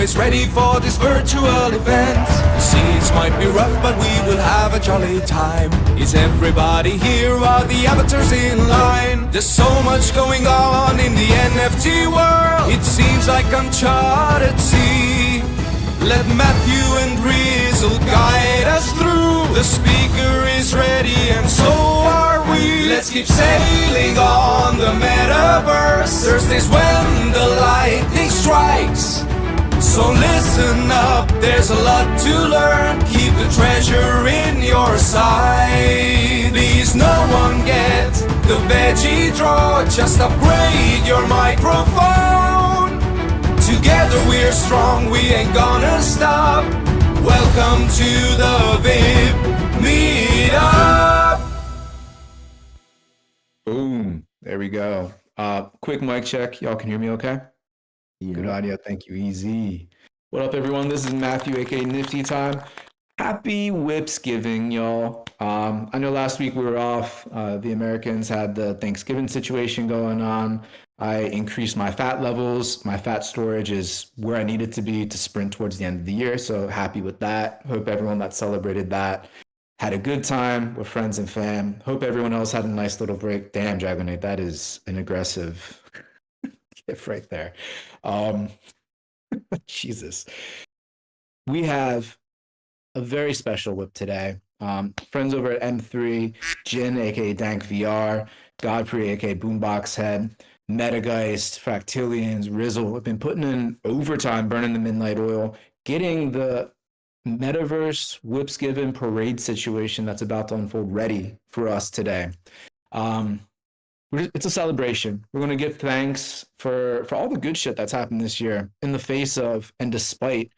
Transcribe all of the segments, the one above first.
always ready for this virtual event. The scenes might be rough, but we will have a jolly time. Is everybody here? Are the avatars in line? There's so much going on in the NFT world. It seems like uncharted sea. Let Matthew and Rizzle guide us through. The speaker is ready and so are we. Let's keep sailing on the Metaverse. Thursdays when the lightning strikes. So listen up, there's a lot to learn. Keep the treasure in your sight. Please no one get the veggie draw. Just upgrade your microphone. Together we're strong, we ain't gonna stop. Welcome to the WIP Meetup. Boom, there we go. Quick mic check, y'all can hear me okay? Yeah. Good audio, thank you, easy. What up everyone, this is Matthew, aka Nifty Time. Happy Wipsgiving, y'all. I know last week we were off, the Americans had the Thanksgiving situation going on. I increased my fat levels. My fat storage is where I need it to be to sprint towards the end of the year. So happy with that. Hope everyone that celebrated that had a good time with friends and fam. Hope everyone else had a nice little break. Damn, Dragonite, that is an aggressive gift right there. Jesus. We have a very special whip today. Friends over at M3, Jin, aka Dank VR, Godfrey, aka Boomboxhead, Metageist, Fractilians, Rizzle have been putting in overtime, burning the midnight oil, getting the Metaverse Wipsgiving parade situation that's about to unfold ready for us today. It's a celebration. We're going to give thanks for all the good shit that's happened this year in the face of and despite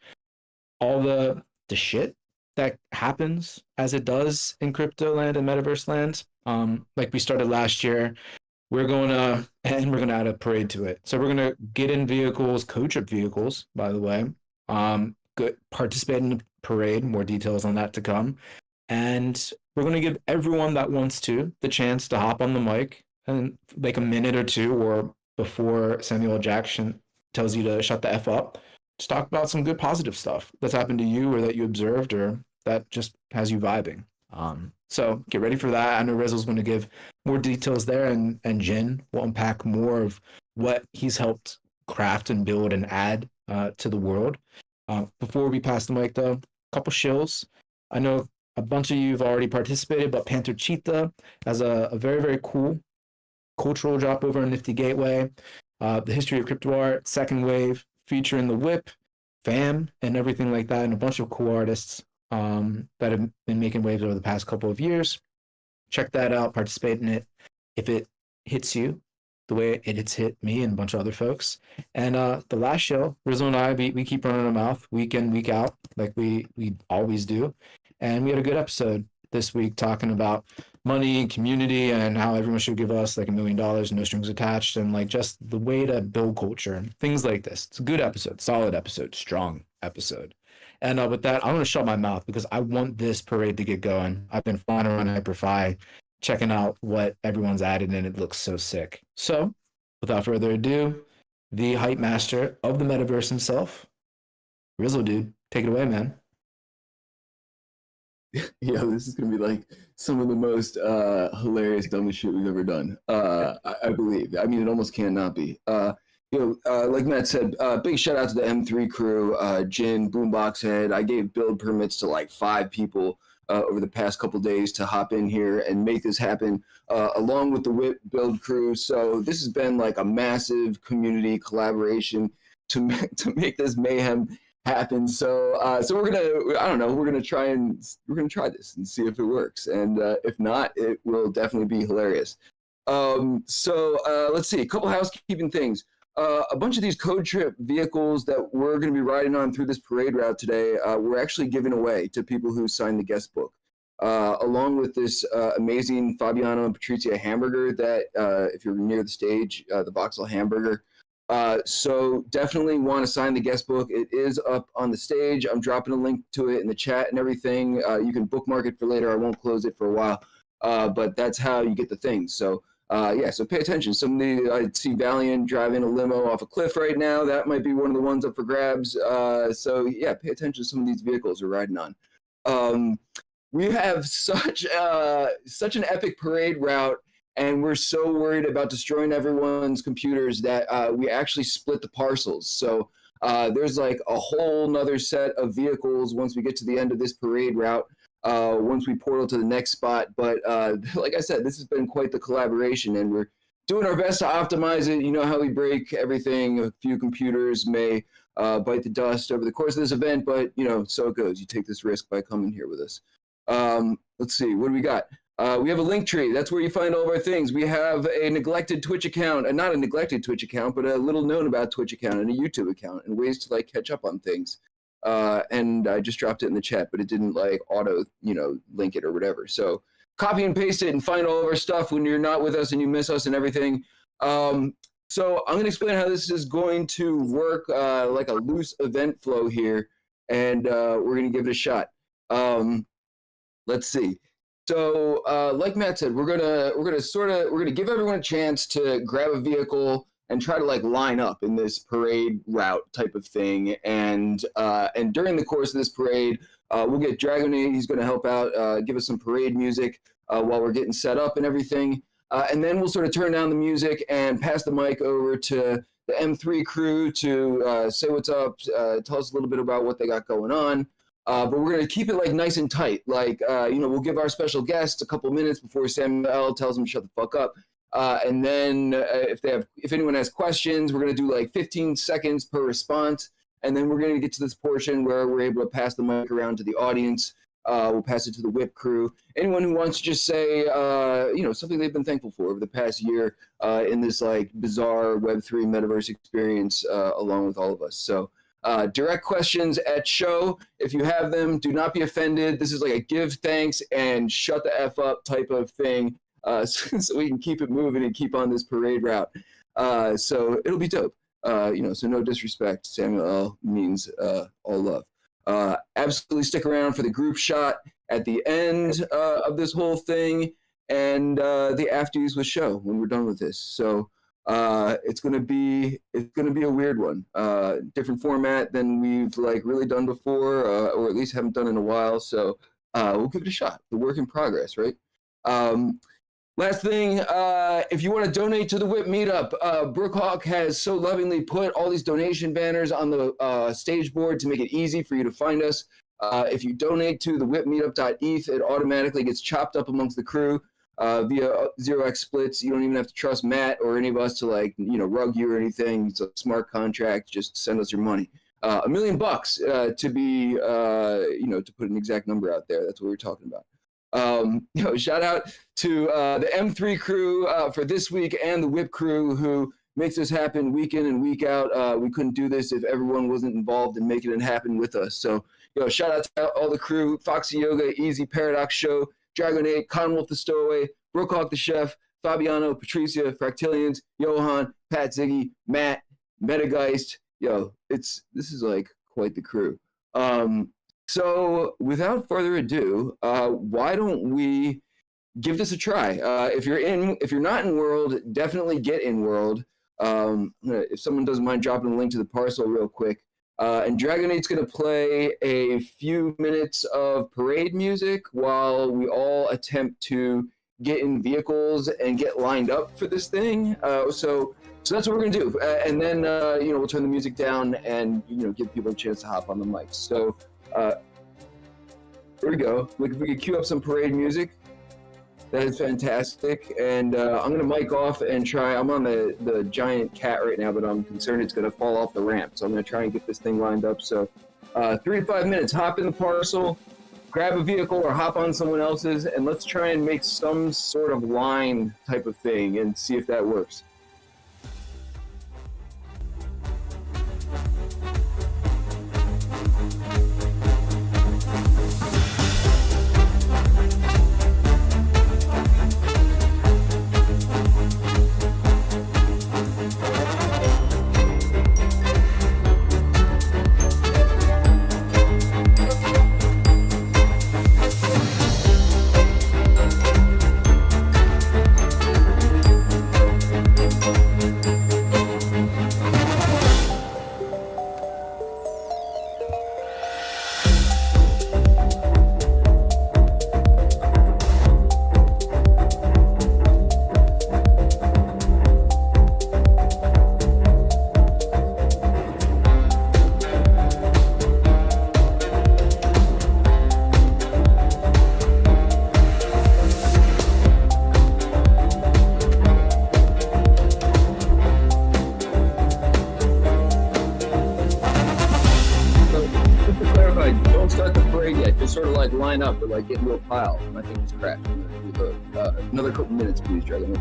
all the shit that happens as it does in crypto land and metaverse land. Like we started last year, we're going to add a parade to it. So we're going to get in vehicles, co-trip vehicles, by the way, participate in the parade, more details on that to come. And we're going to give everyone that wants to the chance to hop on the mic and like a minute or two or before Samuel Jackson tells you to shut the F up, just talk about some good positive stuff that's happened to you or that you observed or that just has you vibing. So get ready for that. I know Rizzle's going to give more details there, and Jin will unpack more of what he's helped craft and build and add to the world. Before we pass the mic, though, a couple shills. I know a bunch of you have already participated, but Panther Cheetah has a very, very cool cultural drop over on Nifty Gateway. The history of crypto art, second wave, featuring the WIP, fam, and everything like that, and a bunch of cool artists that have been making waves over the past couple of years. Check that out, participate in it if it hits you the way it's hit me and a bunch of other folks. And the last show, Rizzo and I, we keep running our mouth week in, week out, like we always do. And we had a good episode this week talking about money and community and how everyone should give us like $1 million, no strings attached, and like just the way to build culture and things like this. It's a good episode, solid episode, strong episode. And with that, I'm going to shut my mouth because I want this parade to get going. I've been flying around Hyperfi, checking out what everyone's added, and it looks so sick. So, without further ado, the hype master of the metaverse himself, Rizzle dude, take it away, man. Yo, this is gonna be like some of the most hilarious, dumbest shit we've ever done. I believe. I mean, it almost cannot be. Like Matt said, big shout out to the M3 crew, Jin, Boomboxhead. I gave build permits to like 5 people over the past couple days to hop in here and make this happen, along with the WIP build crew. So this has been like a massive community collaboration to make this mayhem happen. So we're gonna try this and see if it works. And if not, it will definitely be hilarious. Let's see, a couple housekeeping things. A bunch of these code trip vehicles that we're going to be riding on through this parade route today, we're actually giving away to people who signed the guest book, along with this amazing Fabiano and Patrizia hamburger that, if you're near the stage, the Voxel hamburger. So definitely want to sign the guest book. It is up on the stage. I'm dropping a link to it in the chat and everything. You can bookmark it for later. I won't close it for a while, but that's how you get the thing. So Yeah, so pay attention. I see Valiant driving a limo off a cliff right now. That might be one of the ones up for grabs. So yeah, pay attention to some of these vehicles we're riding on. We have such an epic parade route, and we're so worried about destroying everyone's computers that we actually split the parcels. So there's like a whole nother set of vehicles once we get to the end of this parade route. Once we portal to the next spot. But like I said, this has been quite the collaboration, and we're doing our best to optimize it. You know how we break everything. A few computers may bite the dust over the course of this event, but you know, so it goes. You take this risk by coming here with us. Let's see, what do we got? We have a link tree. That's where you find all of our things. We have a neglected Twitch account, and not a neglected Twitch account, but a little known about Twitch account and a YouTube account, and ways to like catch up on things. And I just dropped it in the chat, but it didn't like auto, link it or whatever. So copy and paste it and find all of our stuff when you're not with us and you miss us and everything. So I'm going to explain how this is going to work, like a loose event flow here, and we're going to give it a shot. Let's see. So like Matt said, we're gonna give everyone a chance to grab a vehicle and try to like line up in this parade route type of thing. And during the course of this parade, we'll get Dragonade. He's going to help out, give us some parade music while we're getting set up and everything. And then we'll sort of turn down the music and pass the mic over to the M3 crew to say what's up, tell us a little bit about what they got going on. But we're going to keep it like nice and tight. Like, we'll give our special guests a couple minutes before Samuel tells them to shut the fuck up. And then if anyone has questions, we're going to do like 15 seconds per response. And then we're going to get to this portion where we're able to pass the mic around to the audience. We'll pass it to the WIP crew. Anyone who wants to just say, something they've been thankful for over the past year in this like bizarre Web3 metaverse experience along with all of us. So direct questions at show. If you have them, do not be offended. This is like a give thanks and shut the F up type of thing. So we can keep it moving and keep on this parade route. So it'll be dope. So no disrespect. Samuel L. means all love. Absolutely stick around for the group shot at the end of this whole thing and the after-use with show when we're done with this. So it's gonna be a weird one. Different format than we've like really done before, or at least haven't done in a while. So we'll give it a shot. The work in progress, right? Last thing, if you want to donate to the WIP Meetup, Brookhawk has so lovingly put all these donation banners on the stage board to make it easy for you to find us. If you donate to the wipmeetup.eth, it automatically gets chopped up amongst the crew via 0x splits. You don't even have to trust Matt or any of us to rug you or anything. It's a smart contract. Just send us your money. $1 million to be, to put an exact number out there. That's what we're talking about. Shout out to the M3 crew for this week and the WIP crew who makes this happen week in and week out. We couldn't do this if everyone wasn't involved in making it happen with us. So, shout out to all the crew: Foxy Yoga, Easy Paradox Show, Dragon 8, Conwolf the Stowaway, Brookhawk the Chef, Fabiano, Patricia, Fractilians, Johan, Pat Ziggy, Matt, Metageist. This is like quite the crew. So without further ado, why don't we give this a try? If you're not in World, definitely get in World. If someone doesn't mind dropping a link to the parcel real quick. And Dragonade's going to play a few minutes of parade music while we all attempt to get in vehicles and get lined up for this thing. So that's what we're going to do. And then, we'll turn the music down and, give people a chance to hop on the mics. So, there we go. If we could cue up some parade music, that is fantastic. And I'm going to mic off and try. I'm on the giant cat right now, but I'm concerned it's going to fall off the ramp. So I'm going to try and get this thing lined up. So 3 to 5 minutes, hop in the parcel, grab a vehicle or hop on someone else's, and let's try and make some sort of line type of thing and see if that works. don't start the parade yet. Just sort of like line up or like get into a pile. And I think it's crashed. Another couple minutes, please, Dragon.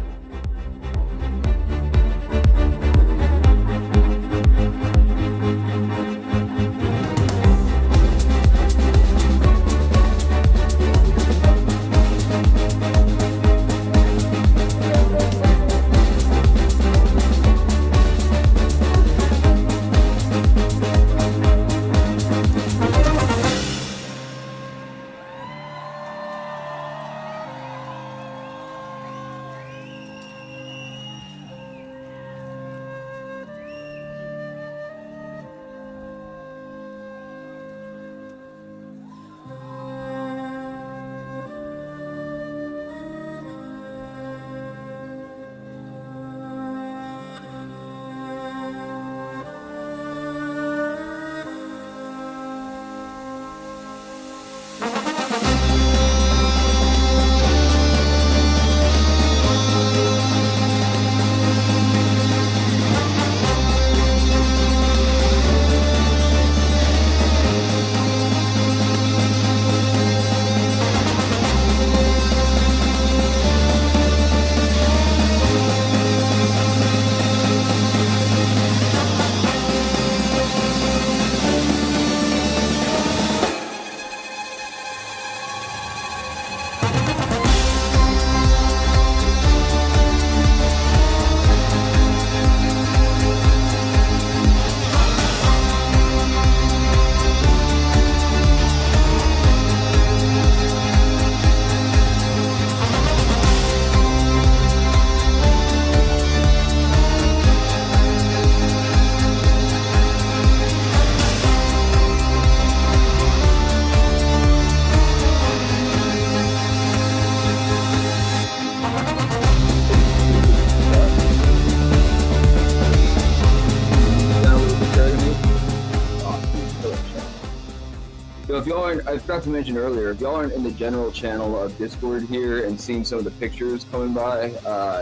If y'all aren't, I forgot to mention earlier, if y'all aren't in the general channel of Discord here and seeing some of the pictures coming by,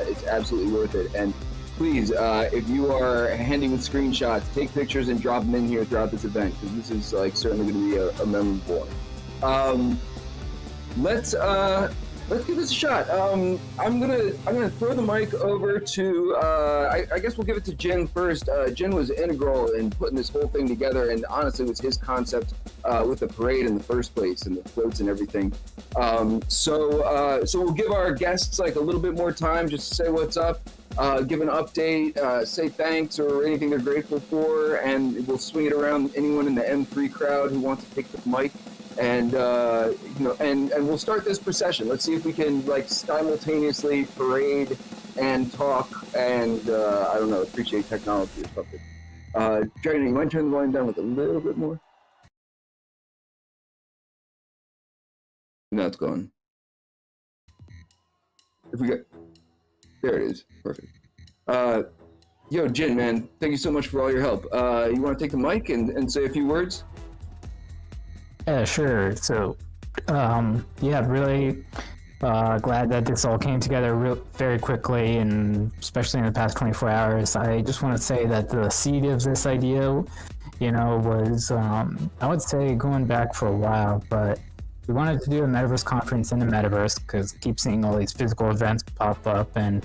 it's absolutely worth it. And please, if you are handy with screenshots, take pictures and drop them in here throughout this event, because this is like certainly going to be a memorable one. Let's give this a shot. I'm gonna throw the mic over to I guess we'll give it to Jin first. Jin was integral in putting this whole thing together, and honestly, it was his concept with the parade in the first place and the floats and everything. So we'll give our guests like a little bit more time just to say what's up, give an update, say thanks or anything they're grateful for, and we'll swing it around anyone in the M3 crowd who wants to take the mic. And and we'll start this procession. Let's see if we can like simultaneously parade and talk and I don't know, appreciate technology or something. Dragon, you mind turn the volume down with a little bit more? Now it's gone. If we get there, it is perfect. Yo, Jin, man, thank you so much for all your help. You want to take the mic and say a few words? Yeah, sure. So, really glad that this all came together very quickly, and especially in the past 24 hours. I just want to say that the seed of this idea, was, I would say, going back for a while, but we wanted to do a Metaverse conference in the Metaverse because I keep seeing all these physical events pop up, and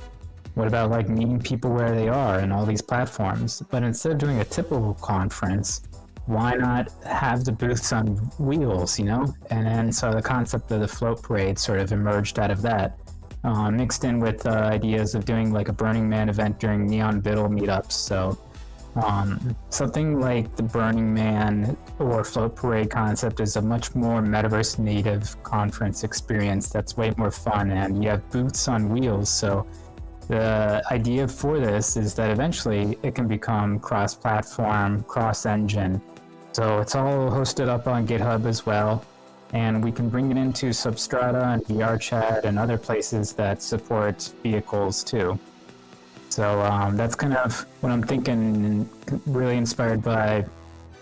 what about, like, meeting people where they are and all these platforms? But instead of doing a typical conference, why not have the booths on wheels, And so the concept of the float parade sort of emerged out of that, mixed in with ideas of doing like a Burning Man event during Neon Biddle meetups. So something like the Burning Man or float parade concept is a much more Metaverse native conference experience that's way more fun, and you have booths on wheels. So the idea for this is that eventually it can become cross-platform, cross-engine. So it's all hosted up on GitHub as well, and we can bring it into Substrata and VRChat and other places that support vehicles too. So that's kind of what I'm thinking, really inspired by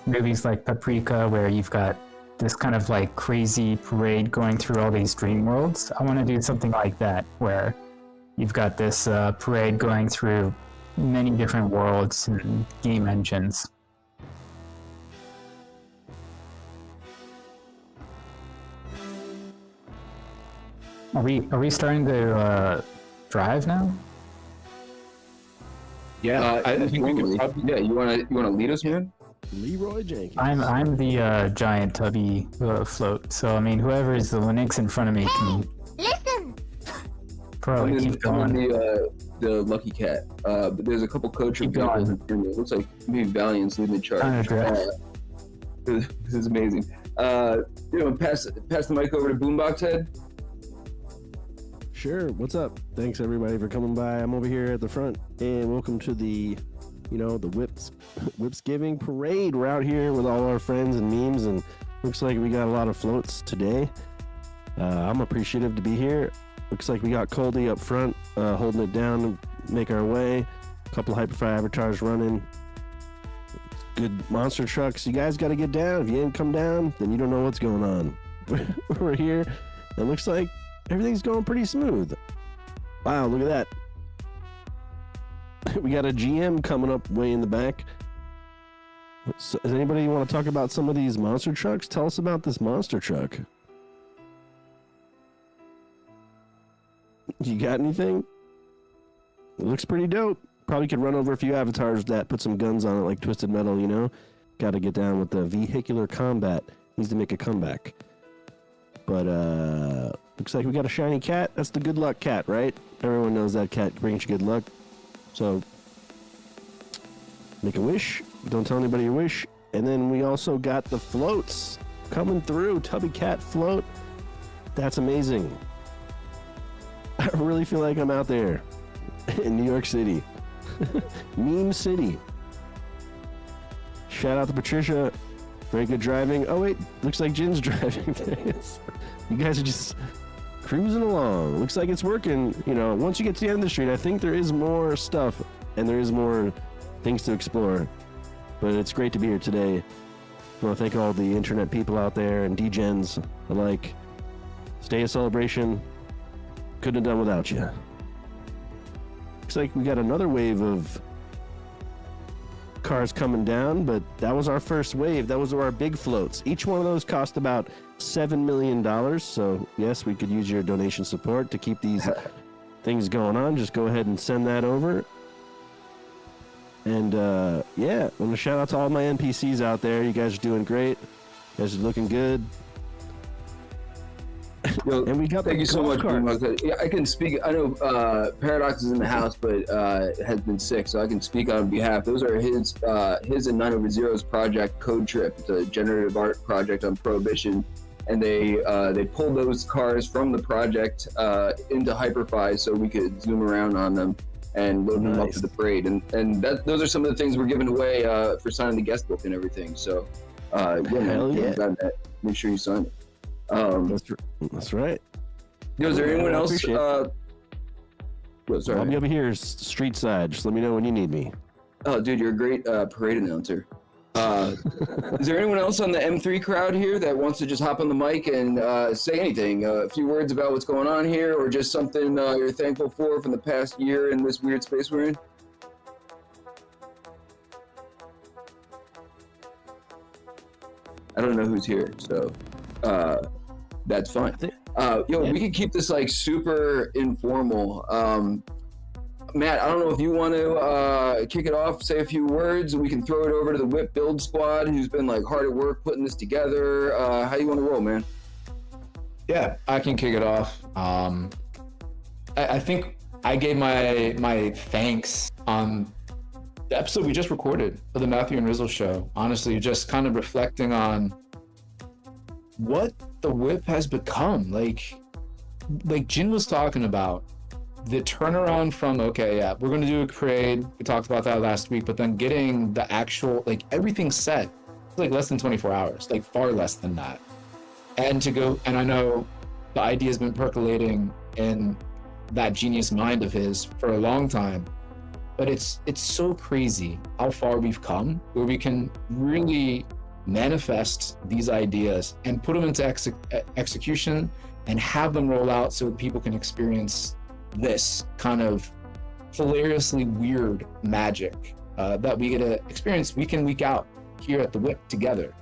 movies like Paprika, where you've got this kind of like crazy parade going through all these dream worlds. I want to do something like that, where you've got this parade going through many different worlds and game engines. Are we starting to drive now? Yeah, I think we could probably. Yeah, you wanna lead us, man? Leroy Jenkins. I'm the giant tubby float. So I mean, whoever is the Linux in front of me can Listen! probably keep I'm going. the lucky cat. But there's a couple coach Keep vehicles going. in there. It looks like maybe Valiant's leading the charge. Trying to drive. This is amazing. Pass the mic over to Boomboxhead. Sure. What's up? Thanks everybody for coming by. I'm over here at the front, and welcome to the Wipsgiving parade. We're out here with all our friends and memes, and looks like we got a lot of floats today. I'm appreciative to be here. Looks like we got Coldy up front, holding it down to make our way. A couple Hyperfly avatars running. Good monster trucks. You guys got to get down. If you didn't come down, then you don't know what's going on. We're here. It looks like everything's going pretty smooth. Wow, look at that. We got a GM coming up way in the back. So, does anybody want to talk about some of these monster trucks? Tell us about this monster truck. You got anything? It looks pretty dope. Probably could run over a few avatars that put some guns on it like Twisted Metal, you know? Got to get down with the vehicular combat. Needs to make a comeback. But, looks like we got a shiny cat. That's the good luck cat, right? Everyone knows that cat brings you good luck. So, make a wish. Don't tell anybody your wish. And then we also got the floats coming through. Tubby Cat float. That's amazing. I really feel like I'm out there in New York City. Meme City. Shout out to Patricia. Very good driving. Oh, wait. Looks like Jin's driving. There he is. You guys are just cruising along. Looks like it's working. You know, once you get to the end of the street, I think there is more stuff and there is more things to explore. But it's great to be here today. I want to thank all the internet people out there and DGens alike. Stay a celebration. Couldn't have done without you. Looks like we got another wave of cars coming down, but that was our first wave. That was our big floats. Each one of those cost about $7 million. So yes, we could use your donation support to keep these things going on. Just go ahead and send that over. And yeah, I want to shout out to all my NPCs out there. You guys are doing great. You guys are looking good. Yo, And we got thank the you so golf much. cart. Boomboxhead. Yeah, I can speak. I know Paradox is in the house, but has been sick, so I can speak on behalf. Those are his and 9/0's project Code Trip. It's a generative art project on Prohibition, and they pulled those cars from the project into Hyperfly so we could zoom around on them and load them up Nice. to the parade. And those are some of the things we're giving away for signing the guest book and everything. So yeah, man, Hell yeah. make sure you sign it. That's right. Yo, is there anyone I else? appreciate it. Well, I'll sorry. be over here street side. Just let me know when you need me. Oh, dude, you're a great parade announcer. Is there anyone else on the M3 crowd here that wants to just hop on the mic and say anything? A few words about what's going on here, or just something you're thankful for from the past year in this weird space we're in? I don't know who's here, so that's fine. We could keep this like super informal. Matt, I don't know if you want to kick it off, say a few words, and we can throw it over to the WIP build squad, who's been like hard at work putting this together. How you want to roll, man? Yeah, I can kick it off. I think I gave my thanks on the episode we just recorded for the Matthew and Rizzle show. Honestly, just kind of reflecting on what the WIP has become. Like Jin was talking about, the turnaround from, okay, yeah, we're going to do a parade. We talked about that last week, but then getting the actual, like, everything set, like less than 24 hours, like far less than that. And to go, and I know the idea has been percolating in that genius mind of his for a long time, but it's so crazy how far we've come, where we can really manifest these ideas and put them into execution and have them roll out so people can experience this kind of hilariously weird magic that we get to experience week in, week out here at the WIP together.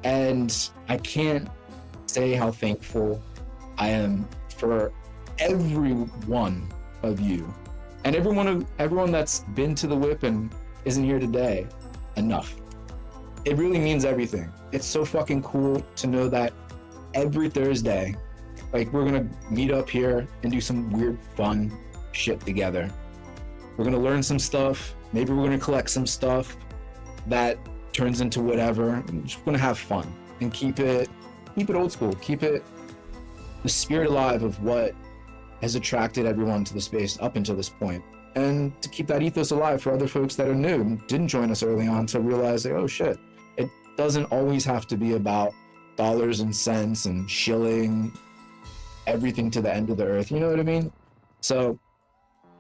And I can't say how thankful I am for every one of you, and everyone that's been to the WIP and isn't here today, enough. It really means everything. It's so fucking cool to know that every Thursday, like, we're gonna meet up here and do some weird, fun shit together. We're gonna learn some stuff. Maybe we're gonna collect some stuff that turns into whatever. We're just gonna have fun and keep it old school. Keep it the spirit alive of what has attracted everyone to the space up until this point, and to keep that ethos alive for other folks that are new and didn't join us early on, to realize like, oh shit, it doesn't always have to be about dollars and cents and shilling everything to the end of the earth. You know what I mean? So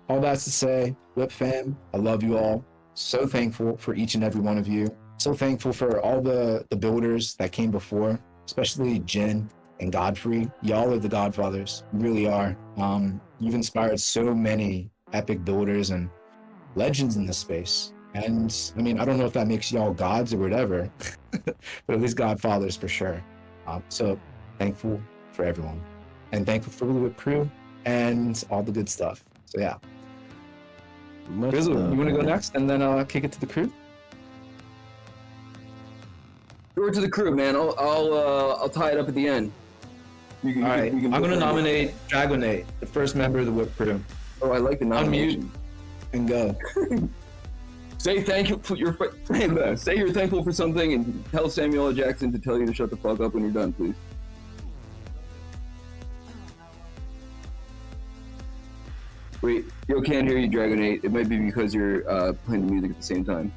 all that's to say, WIP fam, I love you all. So thankful for each and every one of you. So thankful for all the builders that came before, especially Jin and Godfrey. Y'all are the godfathers. You really are. You've inspired so many epic builders and legends in this space. And I mean, I don't know if that makes y'all gods or whatever, but at least godfathers for sure. So thankful for everyone, and thankful for the WIP crew and all the good stuff. So yeah. Grizzle, you want to go next, and then I'll kick it to the crew? Throw it to the crew, man. I'll tie it up at the end. All right, I'm going to nominate Dragonate, the first member of the WIP crew. Oh, I like the nomination. Unmute and go. Say thank you for your. Say you're thankful for something, and tell Samuel L. Jackson to tell you to shut the fuck up when you're done, please. Wait, yo, can't hear you, Dragonate. It might be because you're playing the music at the same time.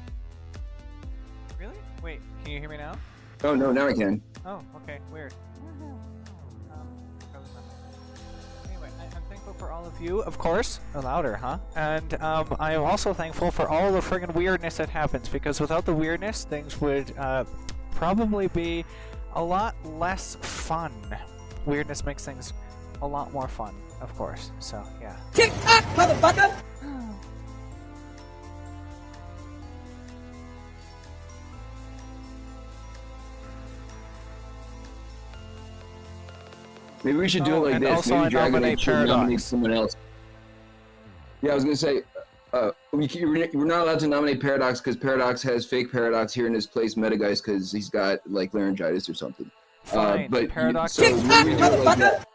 Really? Wait, can you hear me now? Oh no, now I can. Oh, okay, weird. Anyway, I'm thankful for all of you, of course. Louder, huh? And I am also thankful for all the friggin' weirdness that happens, because without the weirdness, things would probably be a lot less fun. Weirdness makes things a lot more fun, of course. So, yeah. TikTok, motherfucker! Maybe we should do it like and this. also Maybe I nominate Dragonate should nominate Paradox. someone else. Yeah, I was gonna say, we're not allowed to nominate Paradox because Paradox has fake Paradox here in his place, Metageist, because he's got like laryngitis or something. Fine, But Paradox. so maybe do it like that.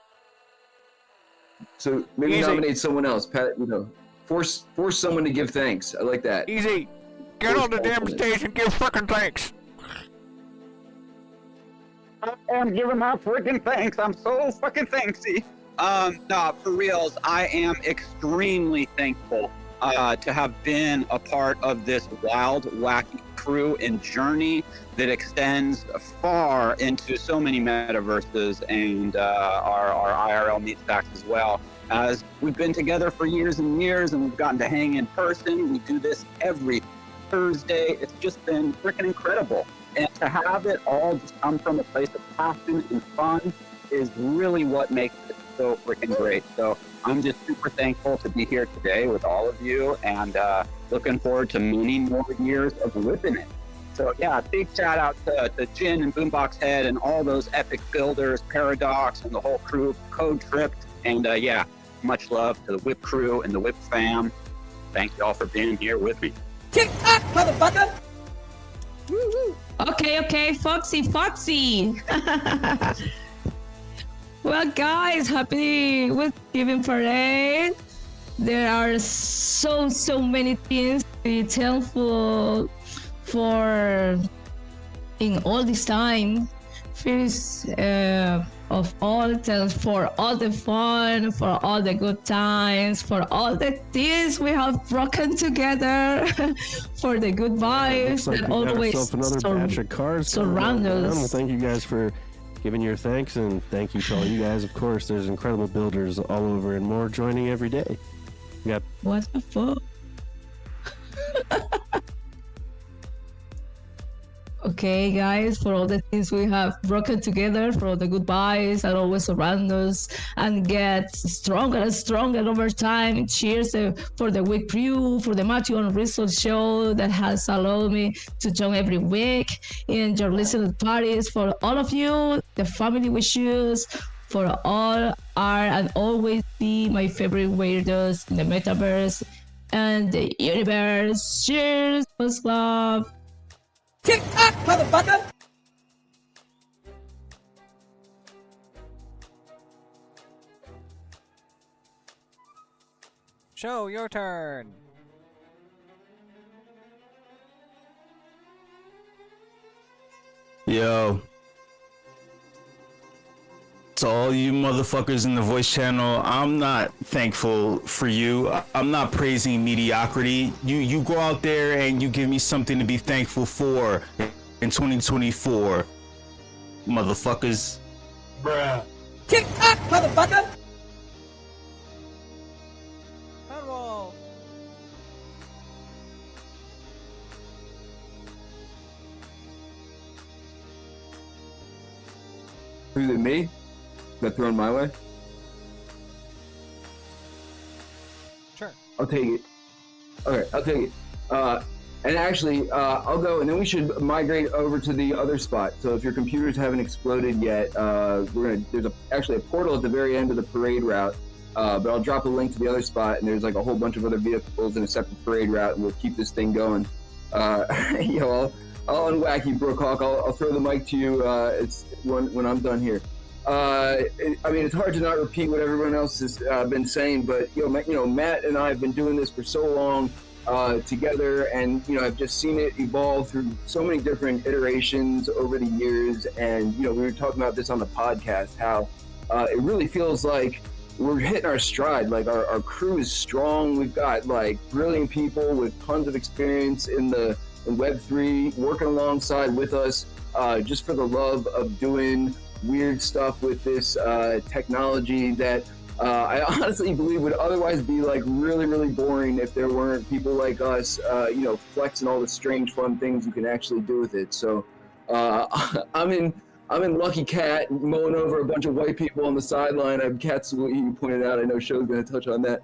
So maybe Easy. nominate someone else. Force someone to give thanks. I like that. Easy! Get on the damn stage and give fucking thanks! I am giving my freaking thanks. I'm so fucking thanksy. No, for reals, I am extremely thankful to have been a part of this wild, wacky crew and journey that extends far into so many metaverses and our IRL meet stacks as well. As we've been together for years and years, and we've gotten to hang in person. We do this every Thursday. It's just been freaking incredible. And to have it all just come from a place of passion and fun is really what makes it so freaking great. So I'm just super thankful to be here today with all of you, and looking forward to many more years of whipping it. So yeah, big shout out to Jin and Boomboxhead and all those epic builders, Paradox and the whole crew, Code Trip, and yeah, much love to the WIP crew and the WIP fam. Thank you all for being here with me. TikTok, motherfucker! Okay, Foxy. Well, guys, happy Wipsgiving parade. There are so many things to be thankful for in all this time. First of all, thanks for all the fun, for all the good times, for all the things we have broken together, for the good vibes Looks like that we got always ourselves another batch of cards surround coming us. around. Well, thank you guys for giving your thanks, and thank you to all you guys. Of course, there's incredible builders all over and more joining every day. We got What the fuck? Okay, guys, for all the things we have broken together, for all the goodbyes that always surround us and get stronger and stronger over time. Cheers for the WIP crew, for the Matthew and Rizzo show that has allowed me to join every week in your listening parties. For all of you, the family we choose, for all are and always be my favorite weirdos in the metaverse and the universe. Cheers, much love. TikTok, motherfucker! Show, your turn. Yo. To all you motherfuckers in the voice channel, I'm not thankful for you. I'm not praising mediocrity. You go out there and you give me something to be thankful for in 2024. Motherfuckers. Bruh. TikTok, motherfucker! Pedal. Who's it, me? Got thrown my way? Sure. I'll take it. Okay, I'll take it. And actually, I'll go, and then we should migrate over to the other spot. So if your computers haven't exploded yet, there's actually a portal at the very end of the parade route. But I'll drop a link to the other spot, and there's like a whole bunch of other vehicles in a separate parade route, and we'll keep this thing going. I'll unwhack you, Brookhawk. I'll throw the mic to you. It's when I'm done here. I mean, it's hard to not repeat what everyone else has been saying, but Matt and I have been doing this for so long together, and I've just seen it evolve through so many different iterations over the years. And we were talking about this on the podcast, how it really feels like we're hitting our stride. Like our crew is strong. We've got like brilliant people with tons of experience in Web3 working alongside with us, just for the love of doing weird stuff with this technology that I honestly believe would otherwise be like really, really boring if there weren't people like us, flexing all the strange, fun things you can actually do with it. So I'm in Lucky Cat mowing over a bunch of white people on the sideline. I'm Cat's what you pointed out. I know Show's going to touch on that.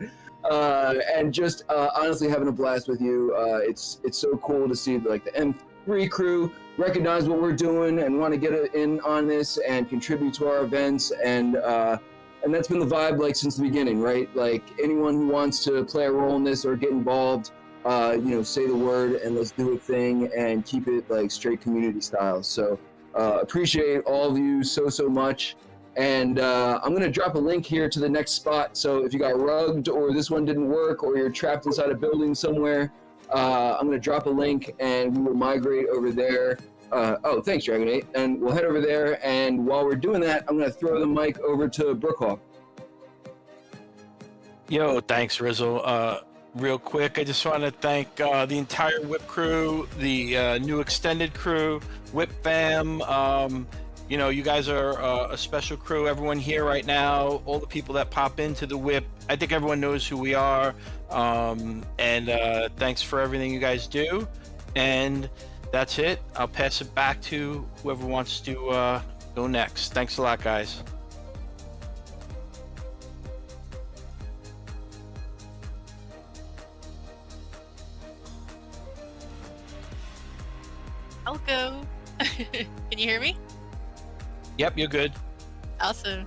And just honestly having a blast with you. It's so cool to see like the M3 crew recognize what we're doing and want to get in on this and contribute to our events. And that's been the vibe like since the beginning, right? Like anyone who wants to play a role in this or get involved, say the word and let's do a thing and keep it like straight community style. So appreciate all of you so much. And I'm going to drop a link here to the next spot. So if you got rugged or this one didn't work or you're trapped inside a building somewhere, I'm going to drop a link and we will migrate over there. Thanks, Dragon8. And we'll head over there. And while we're doing that, I'm going to throw the mic over to Brookhawk. Yo, thanks, Rizzle. Real quick, I just want to thank the entire WIP crew, the new extended crew, WIP fam. You guys are a special crew. Everyone here right now, all the people that pop into the WIP, I think everyone knows who we are. And thanks for everything you guys do. And that's it. I'll pass it back to whoever wants to go next. Thanks a lot, guys. I'll go. Can you hear me? Yep, you're good. Awesome.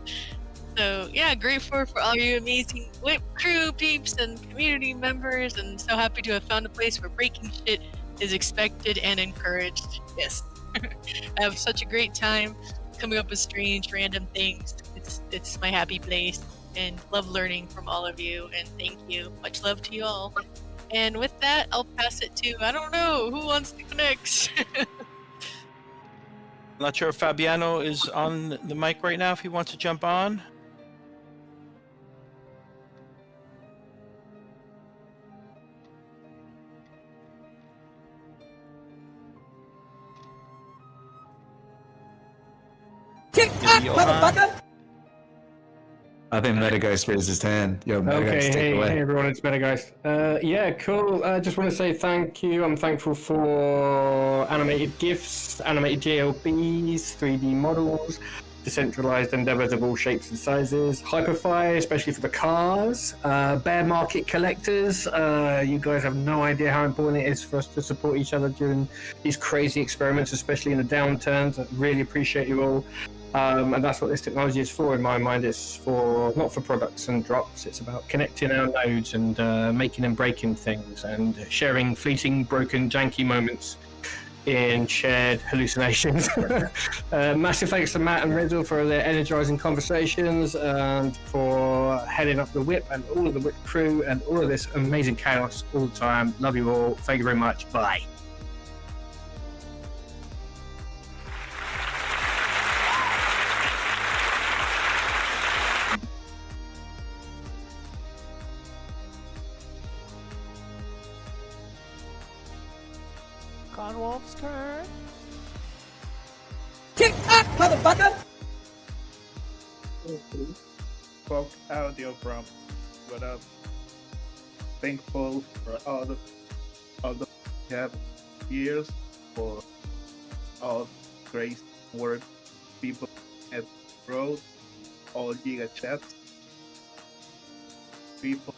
So yeah, grateful for all you amazing WIP crew peeps and community members, and so happy to have found a place where breaking shit is expected and encouraged. Yes. I have such a great time coming up with strange random things. It's my happy place, and love learning from all of you, and thank you. Much love to you all. And with that, I'll pass it to, I don't know, who wants to go next? Not sure if Fabiano is on the mic right now, if he wants to jump on. TikTok, motherfucker! I think Metageist raised his hand. Yo, Metageist, take it away. Hey everyone, it's Metageist. Yeah, cool. I just want to say thank you. I'm thankful for animated GIFs, animated JLBs, 3D models, decentralized endeavors of all shapes and sizes. Hyperfi, especially for the cars. Bear market collectors. You guys have no idea how important it is for us to support each other during these crazy experiments, especially in the downturns. I really appreciate you all. And that's what this technology is for, in my mind. It's for not for products and drops. It's about connecting our nodes and making and breaking things and sharing fleeting, broken, janky moments in shared hallucinations. Massive thanks to Matt and Riddle for their energizing conversations and for heading up the WIP and all of the WIP crew and all of this amazing chaos all the time. Love you all. Thank you very much. Bye. Conwolf's turn. TikTok, motherfucker! Folk audio from what up. Thankful for all the have years, for all great work people have wrote, all giga chats. People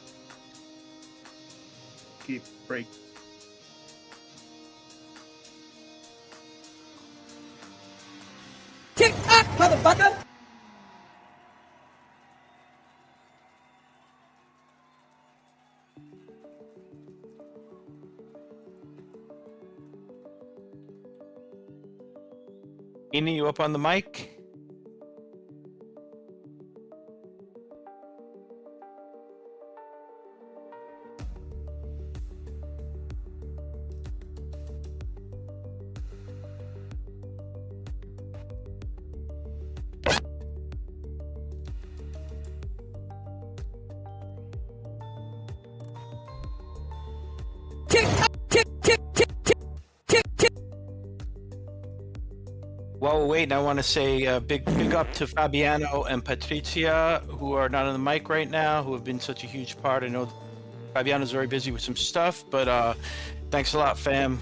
keep breaking. TikTok, motherfucker! Ina, you up on the mic? While we're waiting, I want to say big up to Fabiano and Patrizia, who are not on the mic right now, who have been such a huge part. I know Fabiano's very busy with some stuff, but thanks a lot, fam.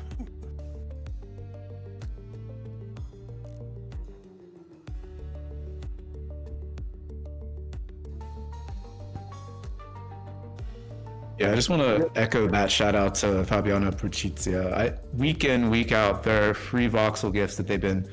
Yeah, I just want to echo that shout out to Fabiano Patrizia. Week in, week out, their free voxel gifts that they've been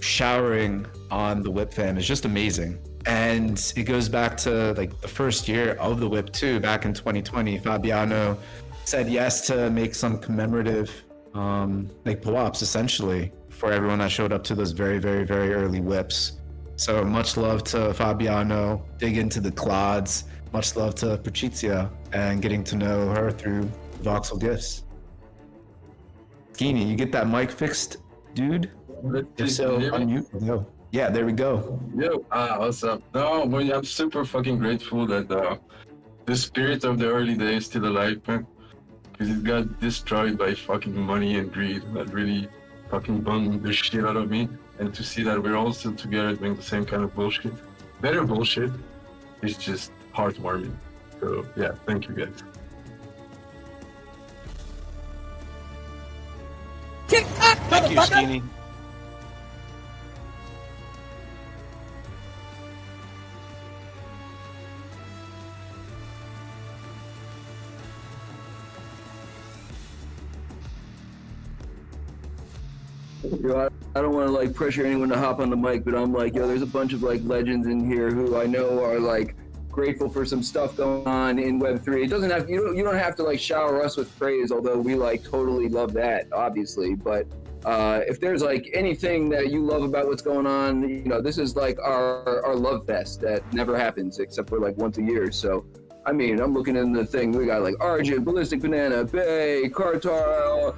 showering on the WIP fam is just amazing. And it goes back to like the first year of the WIP too, back in 2020. Fabiano said yes to make some commemorative like PWAPs essentially for everyone that showed up to those very, very, very early WIPs. So much love to Fabiano, dig into the clods. Much love to Patrizia and getting to know her through voxel gifts. Skeeny, you get that mic fixed, dude? If so, unmute. No. Yeah, there we go. Yo, what's up? No, but I'm super fucking grateful that the spirit of the early days is still alive, man. Because it got destroyed by fucking money and greed. That really fucking bummed the shit out of me. And to see that we're all still together doing the same kind of bullshit, better bullshit, is just heartwarming. So yeah, thank you guys. TikTok, Thank you, Skeeny. Yo, I don't want to like pressure anyone to hop on the mic, but I'm like, yo, there's a bunch of like legends in here who I know are like grateful for some stuff going on in Web3. It doesn't have you don't have to like shower us with praise, although we like totally love that, obviously. But if there's like anything that you love about what's going on, you know, this is like our love fest that never happens except for like once a year. So I mean, I'm looking in the thing. We got like Argent, Ballistic Banana, Bay, Cartar,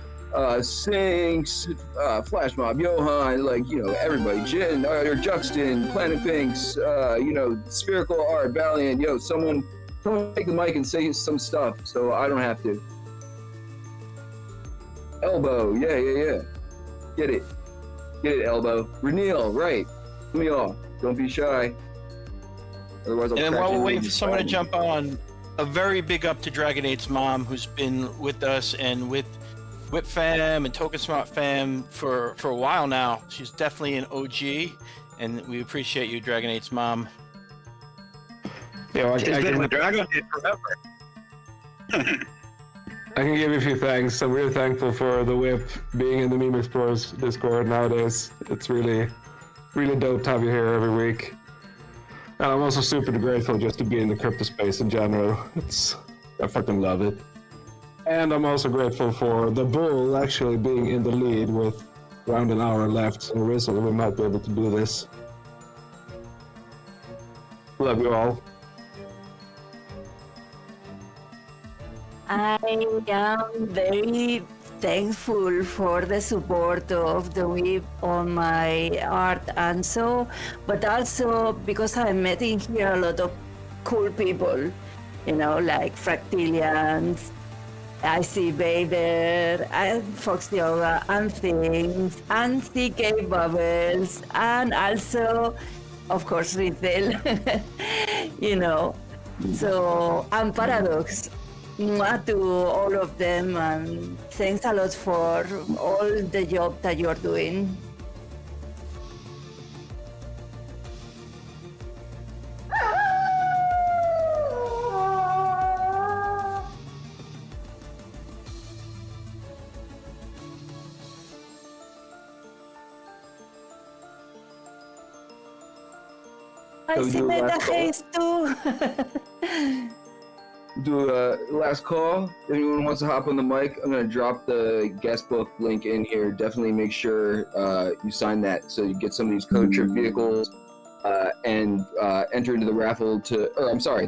Sinks, Flash Mob, Johan, like, you know, everybody, Jin, or Juxton, Planet Pinks, you know, Spherical Art, Valiant, yo, someone take the mic and say some stuff so I don't have to. Elbow, yeah. Get it, Elbow. Renil, right. Some of y'all, don't be shy. Otherwise I'll And then crack while we're into waiting you. for someone to jump on, a very big up to Dragon 8's mom, who's been with us and with WIP fam and Token Smart fam for a while now. She's definitely an OG, and we appreciate you, Dragon 8's mom. Yeah, She's been with Dragon 8 forever. I can give you a few thanks. I'm really thankful for the WIP being in the Meme Explorers Discord nowadays. It's really dope to have you here every week. And I'm also super grateful just to be in the crypto space in general. I fucking love it. And I'm also grateful for the bull actually being in the lead with around an hour left. So Rizzle, we might be able to do this. Love you all. I am very thankful for the support of the WIP on my art and so, but also because I met in here a lot of cool people, like Fractilians, I see Vader, and Fox Yoga, and Things, and CK Bubbles, and also, of course, Retail, so, and Paradox. To all of them, and thanks a lot for all the job that you're doing. I see Metaverse too. Do a last call. If anyone wants to hop on the mic, I'm going to drop the guest book link in here. Definitely make sure you sign that so you get some of these code trip vehicles and enter into the raffle the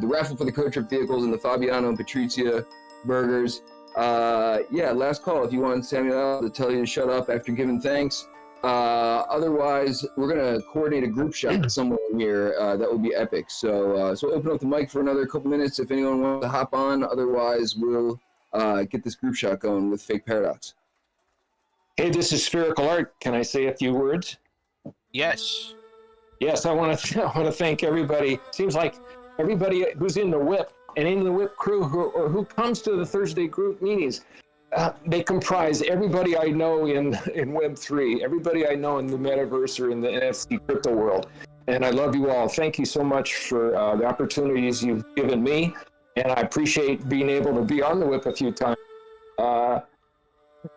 raffle for the code trip vehicles and the Fabiano and Patrizia burgers. Last call. If you want Samuel to tell you to shut up after giving thanks. Otherwise, we're gonna coordinate a group shot somewhere in here that will be epic. So open up the mic for another couple minutes if anyone wants to hop on. Otherwise, we'll get this group shot going with Fake Paradox. Hey, this is Spherical Art. Can I say a few words? Yes. Yes, I want to thank everybody. Seems like everybody who's in the WIP and in the WIP crew who comes to the Thursday group meetings. They comprise everybody I know in Web3, everybody I know in the Metaverse or in the NFT crypto world. And I love you all. Thank you so much for the opportunities you've given me. And I appreciate being able to be on the WIP a few times.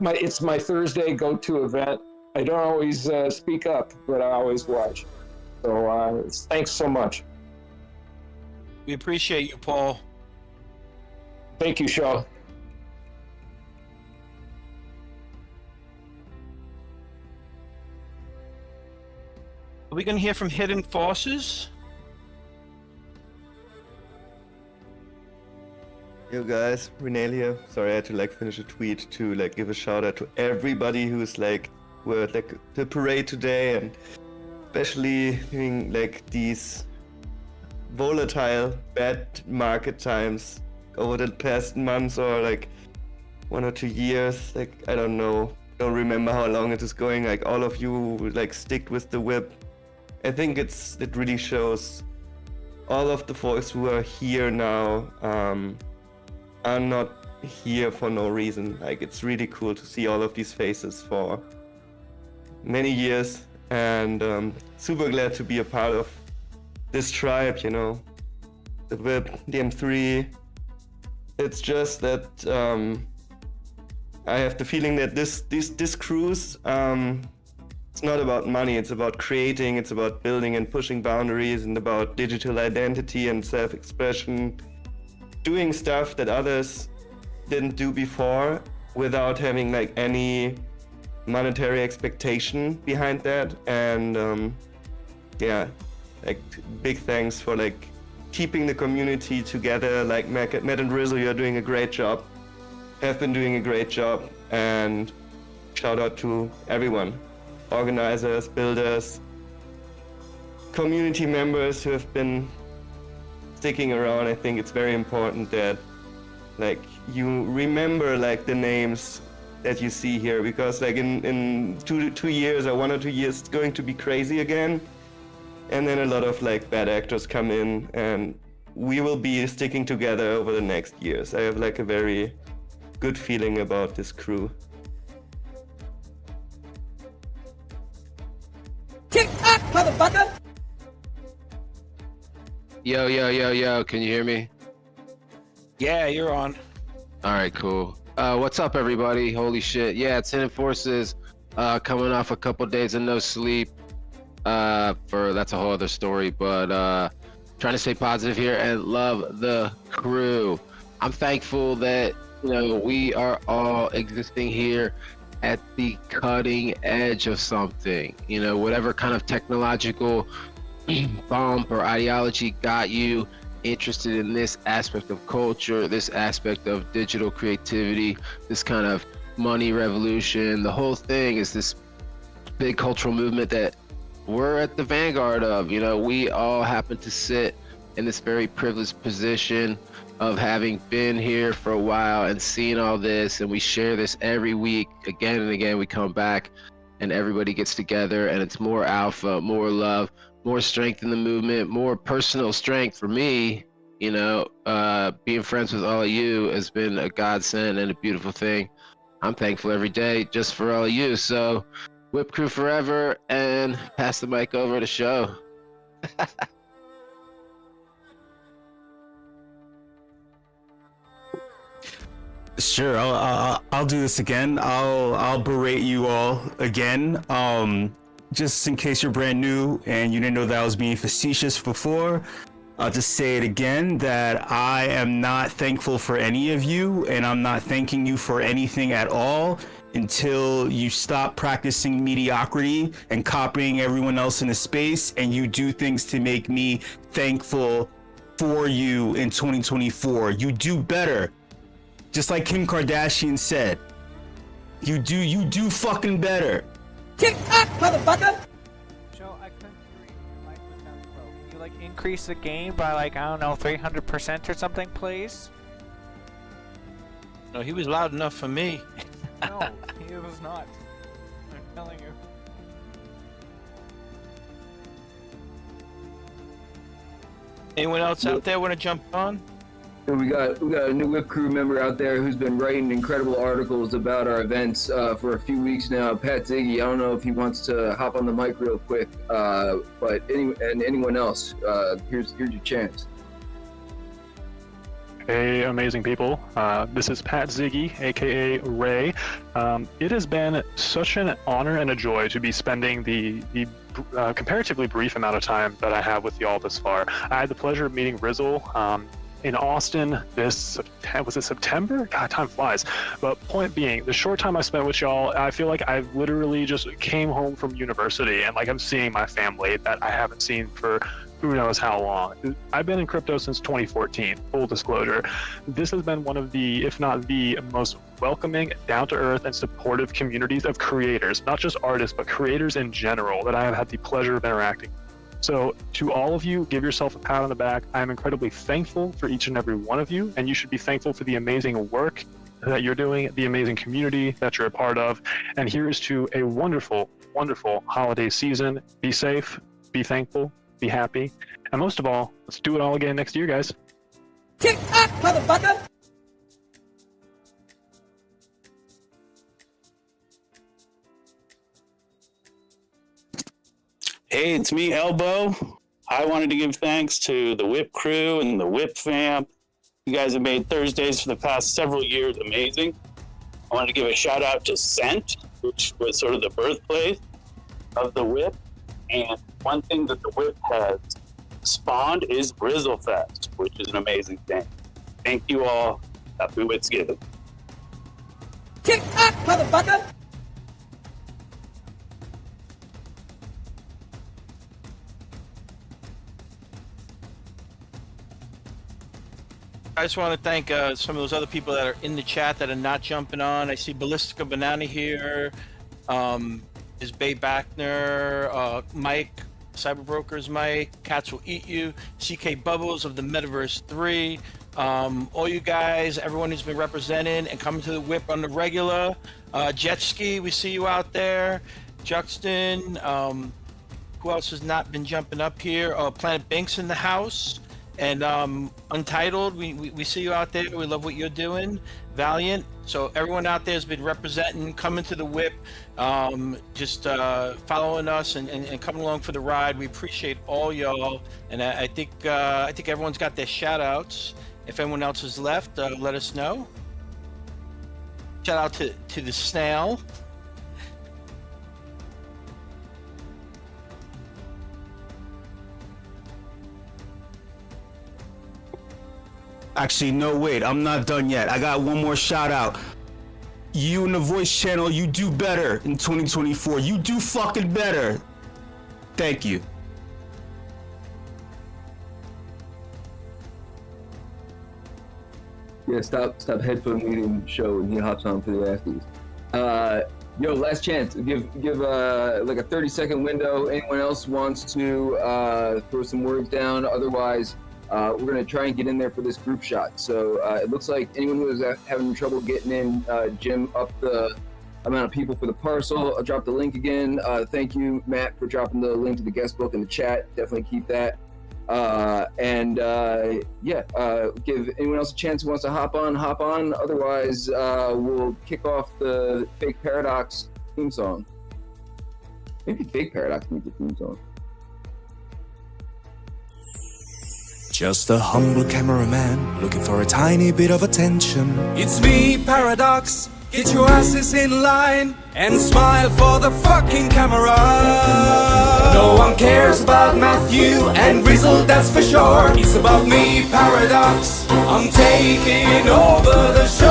It's my Thursday go-to event. I don't always speak up, but I always watch. So thanks so much. We appreciate you, Paul. Thank you, Shaw. Are we going to hear from Hidden Forces? Yo guys, Renale here. Sorry I had to finish a tweet to give a shout out to everybody who's were at the parade today, and especially during these volatile bad market times over the past months or 1 or 2 years. I don't know, don't remember how long it is going. All of you stick with the WIP. I think it really shows all of the folks who are here now are not here for no reason. It's really cool to see all of these faces for many years, and super glad to be a part of this tribe, the WIP, the M3. It's just that I have the feeling that this cruise, it's not about money, it's about creating, it's about building and pushing boundaries, and about digital identity and self-expression, doing stuff that others didn't do before without having any monetary expectation behind that. And big thanks for keeping the community together. Matt and Rizzle, you're doing a great job, have been doing a great job, and shout out to everyone. Organizers, builders, community members who have been sticking around. I think it's very important that you remember the names that you see here, because in 2 years or 1 or 2 years it's going to be crazy again, and then a lot of bad actors come in, and we will be sticking together over the next years. I have a very good feeling about this crew. Tick-tock, motherfucker! Yo, can you hear me? Yeah, you're on. All right, cool. What's up, everybody? Holy shit. Yeah, Tenant Forces coming off a couple days of no sleep. That's a whole other story, but trying to stay positive here and love the crew. I'm thankful that, you know, we are all existing here at the cutting edge of something. You know, whatever kind of technological bump or ideology got you interested in this aspect of culture, this aspect of digital creativity, this kind of money revolution, the whole thing is this big cultural movement that we're at the vanguard of. You know, we all happen to sit in this very privileged position of having been here for a while and seen all this, and we share this every week. Again and again, we come back and everybody gets together, and it's more alpha, more love, more strength in the movement, more personal strength for me. You know, being friends with all of you has been a godsend and a beautiful thing. I'm thankful every day just for all of you. So WIP Crew forever, and pass the mic over to Show. Sure, I'll do this again. I'll berate you all again. Just in case you're brand new and you didn't know that I was being facetious before, I'll just say it again, that I am not thankful for any of you, and I'm not thanking you for anything at all until you stop practicing mediocrity and copying everyone else in the space, and you do things to make me thankful for you in 2024. You do better. Just like Kim Kardashian said, you do fucking better. Tick-tock, motherfucker! Joe, I couldn't hear you. Your mic was down low. Can you, like, increase the gain by, like, I don't know, 300% or something, please? No, he was loud enough for me. No, he was not. I'm telling you. Anyone else out there want to jump on? And we got a new WIP Crew member out there who's been writing incredible articles about our events for a few weeks now. Pat Ziggy, I don't know if he wants to hop on the mic real quick, but anyone else, here's your chance. Hey, amazing people. This is Pat Ziggy, aka Ray. It has been such an honor and a joy to be spending the comparatively brief amount of time that I have with y'all this far. I had the pleasure of meeting Rizzle in Austin was it September? God, time flies. But point being, the short time I spent with y'all, I feel like I literally just came home from university, and like I'm seeing my family that I haven't seen for who knows how long. I've been in crypto since 2014, full disclosure. This has been one of the, if not the most welcoming, down-to-earth, and supportive communities of creators, not just artists, but creators in general, that I have had the pleasure of interacting with. So to all of you, give yourself a pat on the back. I am incredibly thankful for each and every one of you, and you should be thankful for the amazing work that you're doing, the amazing community that you're a part of. And here's to a wonderful, wonderful holiday season. Be safe, be thankful, be happy, and most of all, let's do it all again next year, guys. Tick-tock, motherfucker! Hey, it's me, Elbow. I wanted to give thanks to the WIP crew and the WIP fam. You guys have made Thursdays for the past several years amazing. I wanted to give a shout out to Scent, which was sort of the birthplace of the WIP. And one thing that the WIP has spawned is Brizzlefest, which is an amazing thing. Thank you all. Happy Wipsgiving. Tick-tock, motherfucker! I just want to thank some of those other people that are in the chat that are not jumping on. I see Ballistica Banana here, is Bay Backner, Mike, Cyberbrokers Mike, Cats Will Eat You, CK Bubbles of the Metaverse 3, all you guys, everyone who's been represented and coming to the WIP on the regular, Jet Ski, we see you out there, Juxton, who else has not been jumping up here? Planet Binks in the house. And Untitled, we see you out there. We love what you're doing. Valiant. So everyone out there has been representing, coming to the whip, just following us and coming along for the ride. We appreciate all y'all. And I think everyone's got their shout outs. If anyone else is left, let us know. Shout out to the snail. Actually, no, wait, I'm not done yet. I got one more shout out. You in the voice channel, you do better in 2024. You do fucking better. Thank you. Yeah, stop headphone meeting show, and he hops on for the afties. Yo, last chance. Give like a 30-second window. Anyone else wants to throw some words down? Otherwise, we're gonna try and get in there for this group shot. So it looks like anyone who is having trouble getting in, Jim, up the amount of people for the parcel. I'll drop the link again. Thank you, Matt, for dropping the link to the guest book in the chat. Definitely keep that. Give anyone else a chance who wants to hop on. Otherwise, we'll kick off the Fake Paradox theme song. Maybe Fake Paradox needs a theme song. Just a humble cameraman looking for a tiny bit of attention. It's me, Paradox. Get your asses in line and smile for the fucking camera. No one cares about Matthew and Grizzle, that's for sure. It's about me, Paradox. I'm taking over the show.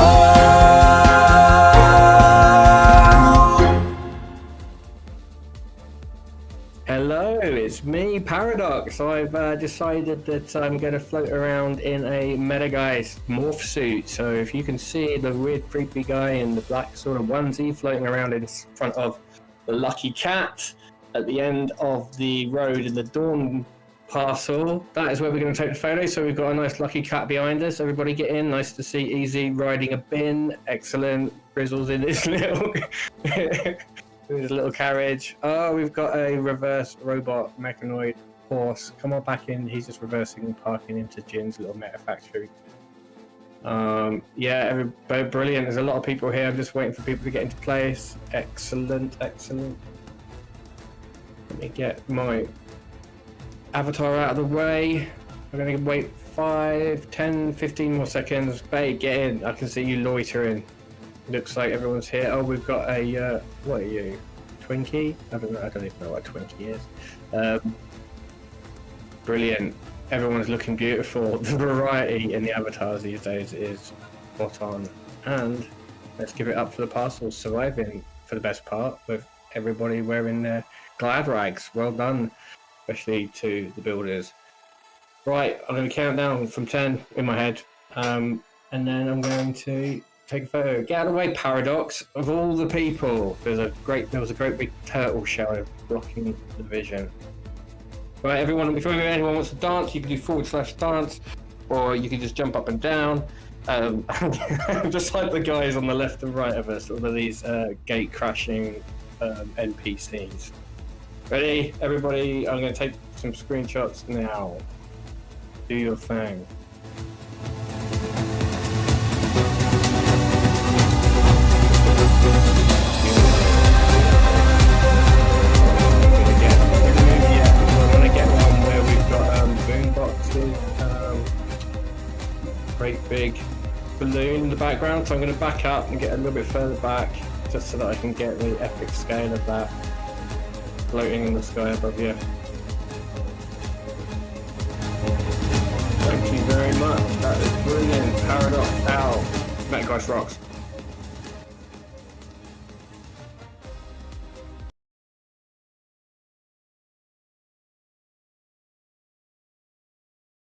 Hello, it's me, Paradox. I've decided that I'm going to float around in a Metageist morph suit. So if you can see the weird, creepy guy in the black sort of onesie floating around in front of the Lucky Cat at the end of the road in the Dawn parcel, that is where we're going to take the photo. So we've got a nice Lucky Cat behind us. Everybody get in. Nice to see Easy riding a bin. Excellent. Grizzle's in his little... His little carriage. Oh, we've got a reverse robot mechanoid horse. Come on back in. He's just reversing and parking into Jin's little meta factory. Yeah, everybody brilliant. There's a lot of people here. I'm just waiting for people to get into place. Excellent. Let me get my avatar out of the way. I'm going to wait 5, 10, 15 more seconds. Babe, get in. I can see you loitering. Looks like everyone's here. Oh, we've got a, what are you? Twinkie? I don't even know what a Twinkie is. Brilliant. Everyone's looking beautiful. The variety in the avatars these days is spot on. And let's give it up for the parcels surviving for the best part, with everybody wearing their glad rags. Well done, especially to the builders. Right, I'm going to count down from 10 in my head. And then I'm going to take a photo. Get out of the way, Paradox. Of all the people, there was a great big turtle shell blocking the vision. Right, everyone, if anyone wants to dance, you can do /dance, or you can just jump up and down. Just like the guys on the left and right of us, all of these gate crashing NPCs. Ready, everybody? I'm going to take some screenshots now. Do your thing. Great big balloon in the background, so I'm going to back up and get a little bit further back just so that I can get the epic scale of that floating in the sky above you. Thank you very much, that is brilliant. Paradox out. Metageist rocks.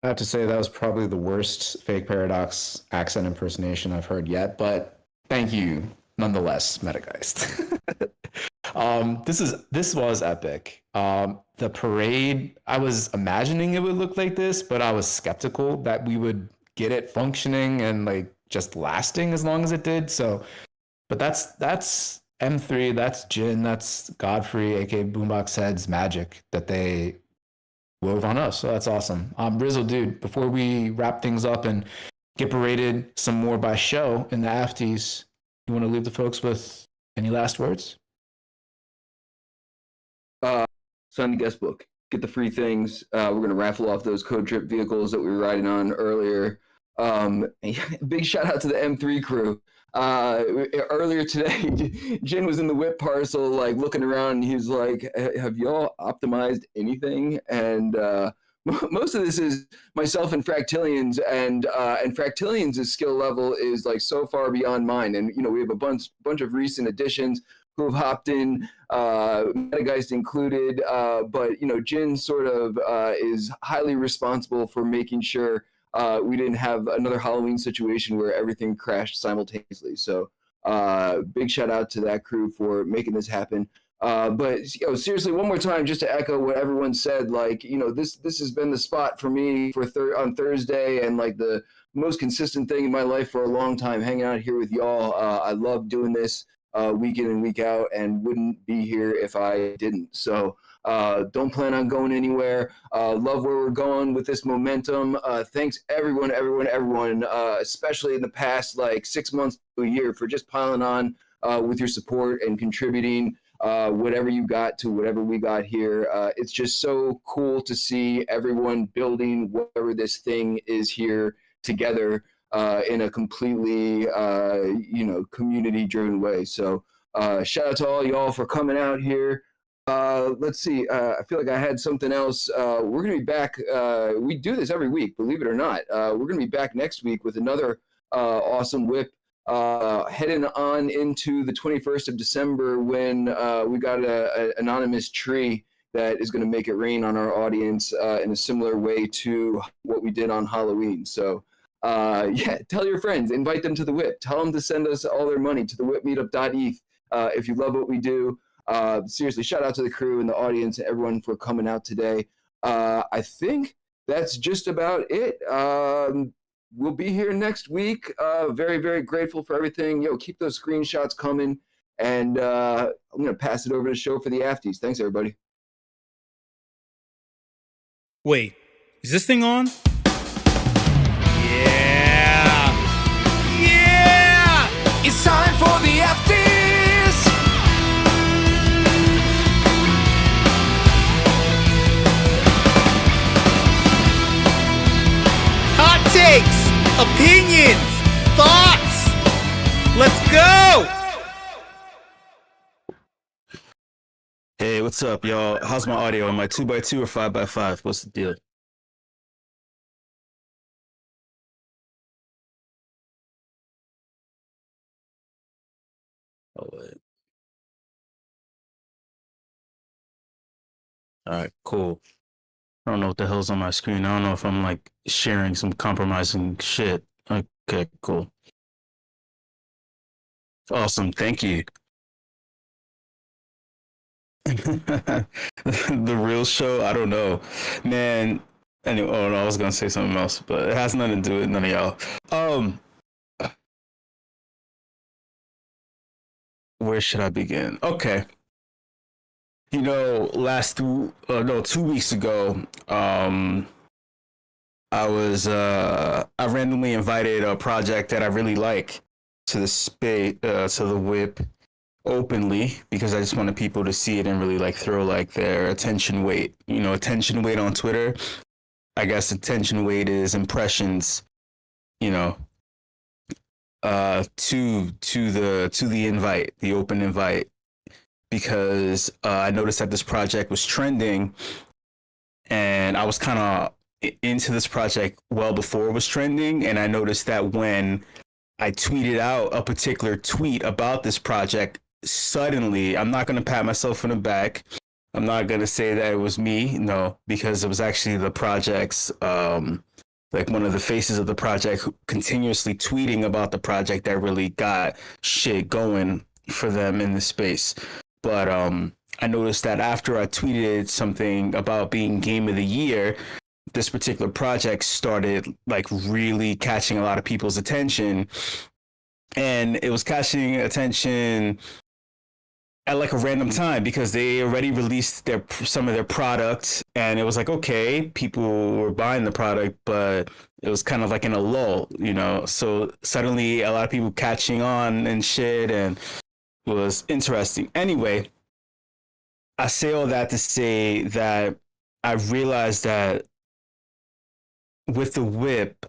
I have to say that was probably the worst Fake Paradox accent impersonation I've heard yet, but thank you nonetheless, Metageist. This was epic. The parade, I was imagining it would look like this, but I was skeptical that we would get it functioning and like just lasting as long as it did. So, but that's M3, that's Jin, that's Godfrey, aka Boomboxhead's magic that they wove on us. So that's awesome. Rizzle, dude, before we wrap things up and get berated some more by Show in the afties, you want to leave the folks with any last words? Sign the guest book. Get the free things. We're going to raffle off those Code Trip vehicles that we were riding on earlier. Big shout out to the M3 crew. Earlier today, Jin was in the whip parcel, like looking around, and he was like, "Have y'all optimized anything?" And most of this is myself and Fractillions, and Fractillions' skill level is like so far beyond mine. And we have a bunch of recent additions who have hopped in, Metageist included. But Jin sort of is highly responsible for making sure we didn't have another Halloween situation where everything crashed simultaneously. So big shout out to that crew for making this happen. But seriously, one more time, just to echo what everyone said, like, this has been the spot for me on Thursday, and like the most consistent thing in my life for a long time, hanging out here with y'all. I love doing this week in and week out, and wouldn't be here if I didn't. So don't plan on going anywhere. Love where we're going with this momentum. Thanks everyone, especially in the past like 6 months to a year, for just piling on with your support and contributing whatever you got to whatever we got here. It's just so cool to see everyone building whatever this thing is here together in a completely community-driven way. So shout out to all y'all for coming out here. Let's see. I feel like I had something else. We're going to be back. We do this every week, believe it or not. We're going to be back next week with another awesome whip. Heading on into the 21st of December, when we got an anonymous tree that is going to make it rain on our audience in a similar way to what we did on Halloween. So tell your friends, invite them to the whip, tell them to send us all their money to the WIPmeetup.eth if you love what we do. Seriously, shout out to the crew and the audience and everyone for coming out today. I think that's just about it. We'll be here next week. Very, very grateful for everything. Keep those screenshots coming. And I'm going to pass it over to Show for the afties. Thanks, everybody. Wait, is this thing on? Yeah! It's time for the afties! Hot takes, opinions, thoughts. Let's go! Hey, what's up, y'all? How's my audio? Am I 2x2 or 5x5? What's the deal? Oh, wait. All right, cool. I don't know what the hell's on my screen. I don't know if I'm like sharing some compromising shit. Okay, cool. Awesome, thank you. The real Show? I don't know. Man, anyway, no, I was gonna say something else, but it has nothing to do with none of y'all. Where should I begin? Okay. 2 weeks ago, I randomly invited a project that I really like to the to the whip openly, because I just wanted people to see it and really like throw like their attention weight. Attention weight on Twitter. I guess attention weight is impressions, to the invite, the open invite, because I noticed that this project was trending, and I was kind of into this project well before it was trending, and I noticed that when I tweeted out a particular tweet about this project, suddenly, I'm not going to pat myself on the back. I'm not going to say that it was me, no, because it was actually the project's, like one of the faces of the project continuously tweeting about the project that really got shit going for them in the space. But I noticed that after I tweeted something about being Game of the Year, this particular project started like really catching a lot of people's attention. And it was catching attention at like a random time because they already released some of their product, and it was like, okay, people were buying the product, but it was kind of like in a lull, you know. So suddenly a lot of people catching on and shit, and it was interesting. Anyway, I say all that to say that I realized that with the WIP,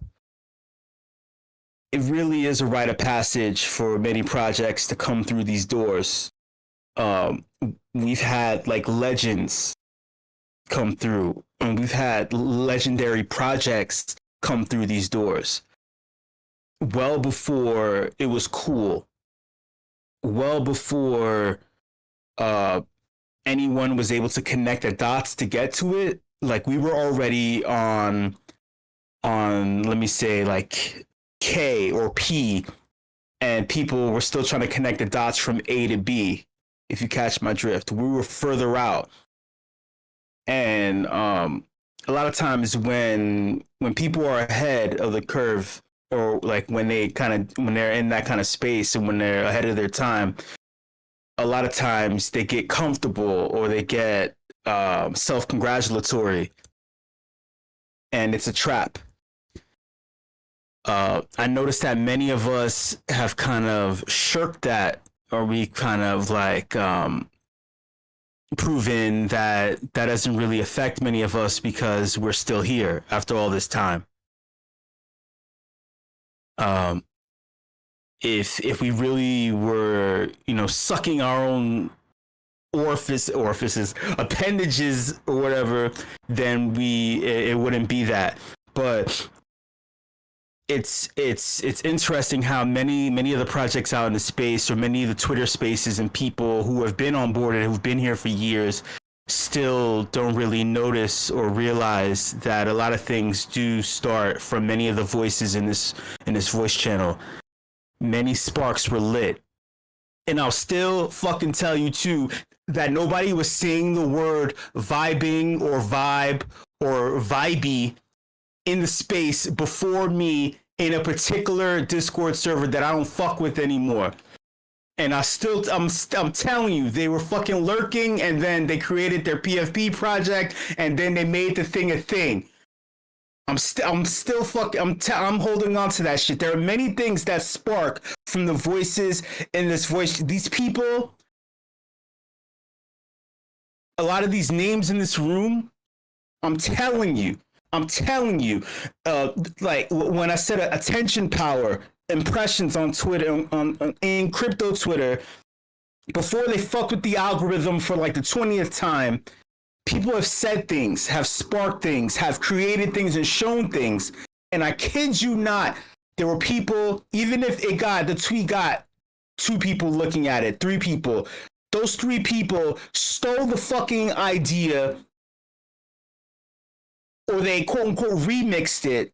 it really is a rite of passage for many projects to come through these doors. We've had like legends come through, and we've had legendary projects come through these doors well before it was cool, well before anyone was able to connect the dots to get to it. Like we were already on let me say like K or P, and people were still trying to connect the dots from A to B. If you catch my drift, we were further out. And a lot of times when people are ahead of the curve, or like when they're in that kind of space and when they're ahead of their time, a lot of times they get comfortable or they get self-congratulatory, and it's a trap. I noticed that many of us have kind of shirked that, or we kind of like proven that doesn't really affect many of us because we're still here after all this time. If we really were, you know, sucking our own orifices, appendages or whatever, then it wouldn't be that. But it's interesting how many of the projects out in the space, or many of the Twitter spaces and people who have been on board and who've been here for years, still don't really notice or realize that a lot of things do start from many of the voices in this voice channel. Many sparks were lit. And I'll still fucking tell you too that nobody was saying the word vibing or vibe or vibey in the space before me in a particular Discord server that I don't fuck with anymore. And I'm telling you, they were fucking lurking, and then they created their PFP project, and then they made the thing a thing. I'm holding on to that shit. There are many things that spark from the voices in this voice. These people, a lot of these names in this room, I'm telling you, like when I said attention power, impressions on Twitter, in crypto Twitter, before they fuck with the algorithm for like the 20th time, people have said things, have sparked things, have created things and shown things. And I kid you not, there were people, even if the tweet got 2 people looking at it, 3 people, those 3 people stole the fucking idea, or they quote unquote remixed it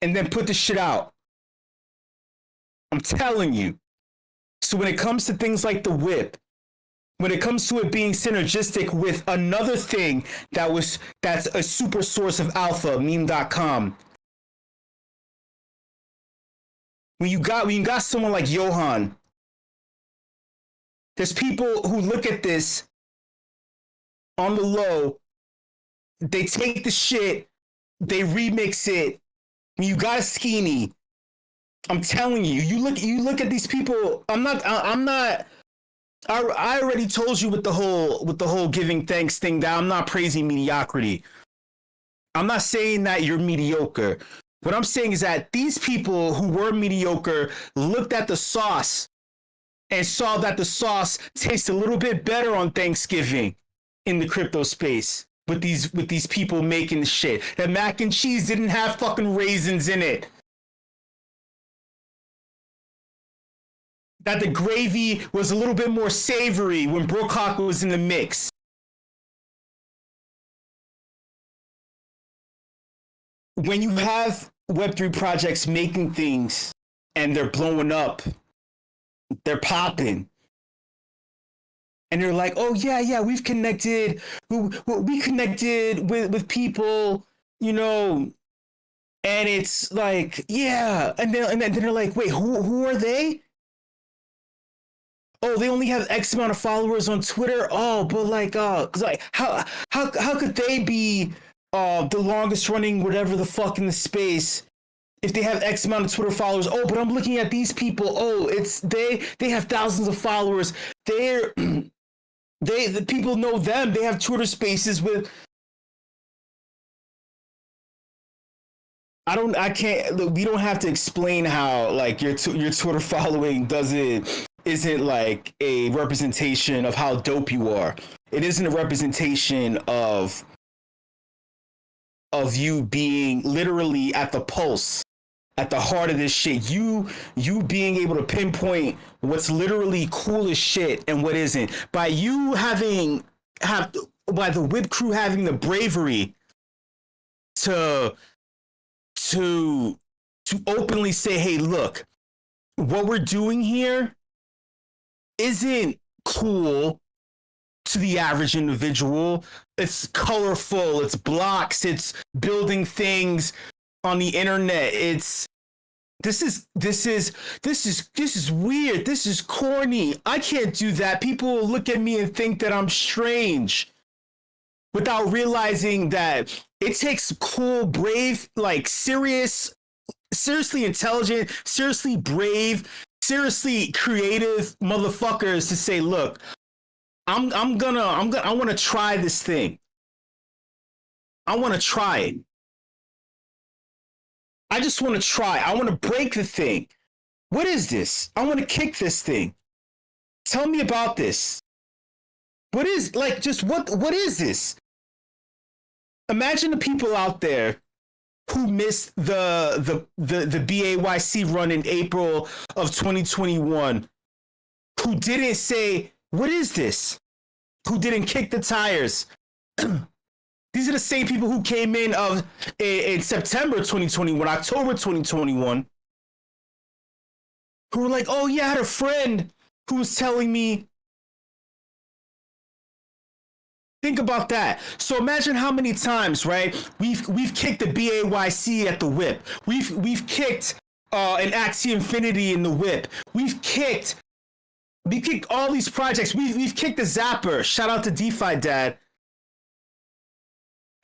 and then put the shit out. I'm telling you. So when it comes to things like the WIP, when it comes to it being synergistic with another thing that's a super source of alpha, meme.com. When you got someone like Johan, there's people who look at this on the low. They take the shit, they remix it. When you got a Skeeny, I'm telling you, you look at these people. I already told you with the whole giving thanks thing that I'm not praising mediocrity. I'm not saying that you're mediocre. What I'm saying is that these people who were mediocre looked at the sauce and saw that the sauce tastes a little bit better on Thanksgiving in the crypto space. With these people making shit. That mac and cheese didn't have fucking raisins in it. That the gravy was a little bit more savory when Brookhawk was in the mix. When you have Web3 projects making things and they're blowing up, they're popping, and they're like, oh yeah, we've connected. We connected with people, you know, and it's like, yeah, and then they're like, wait, who are they? oh, they only have X amount of followers on Twitter. Oh, but like how could they be the longest running whatever the fuck in the space if they have X amount of Twitter followers? Oh, but I'm looking at these people. Oh, it's they have thousands of followers. The people know them. They have Twitter spaces with. We don't have to explain how like your Twitter following isn't like a representation of how dope you are. It isn't a representation of you being literally at the pulse, at the heart of this shit. You being able to pinpoint what's literally cool as shit and what isn't. By you by the WIP crew having the bravery to openly say, hey, look, what we're doing here isn't cool to the average individual. It's colorful, it's blocks, it's building things on the internet. This is weird. This is corny. I can't do that. People will look at me and think that I'm strange without realizing that it takes cool, brave, like seriously intelligent, seriously brave, seriously creative motherfuckers to say, look, I want to try this thing. I want to try it. I just want to try. I want to break the thing. What is this? I want to kick this thing. Tell me about this. What is what is this? Imagine the people out there who missed the BAYC run in April of 2021, who didn't say, what is this? Who didn't kick the tires? These are the same people who came in September 2021, October 2021, who were like, oh yeah, I had a friend who was telling me. Think about that. So imagine how many times, right? We've kicked the BAYC at the WIP. We've kicked an Axie Infinity in the WIP. We've kicked all these projects. We've kicked the Zapper. Shout out to DeFi Dad.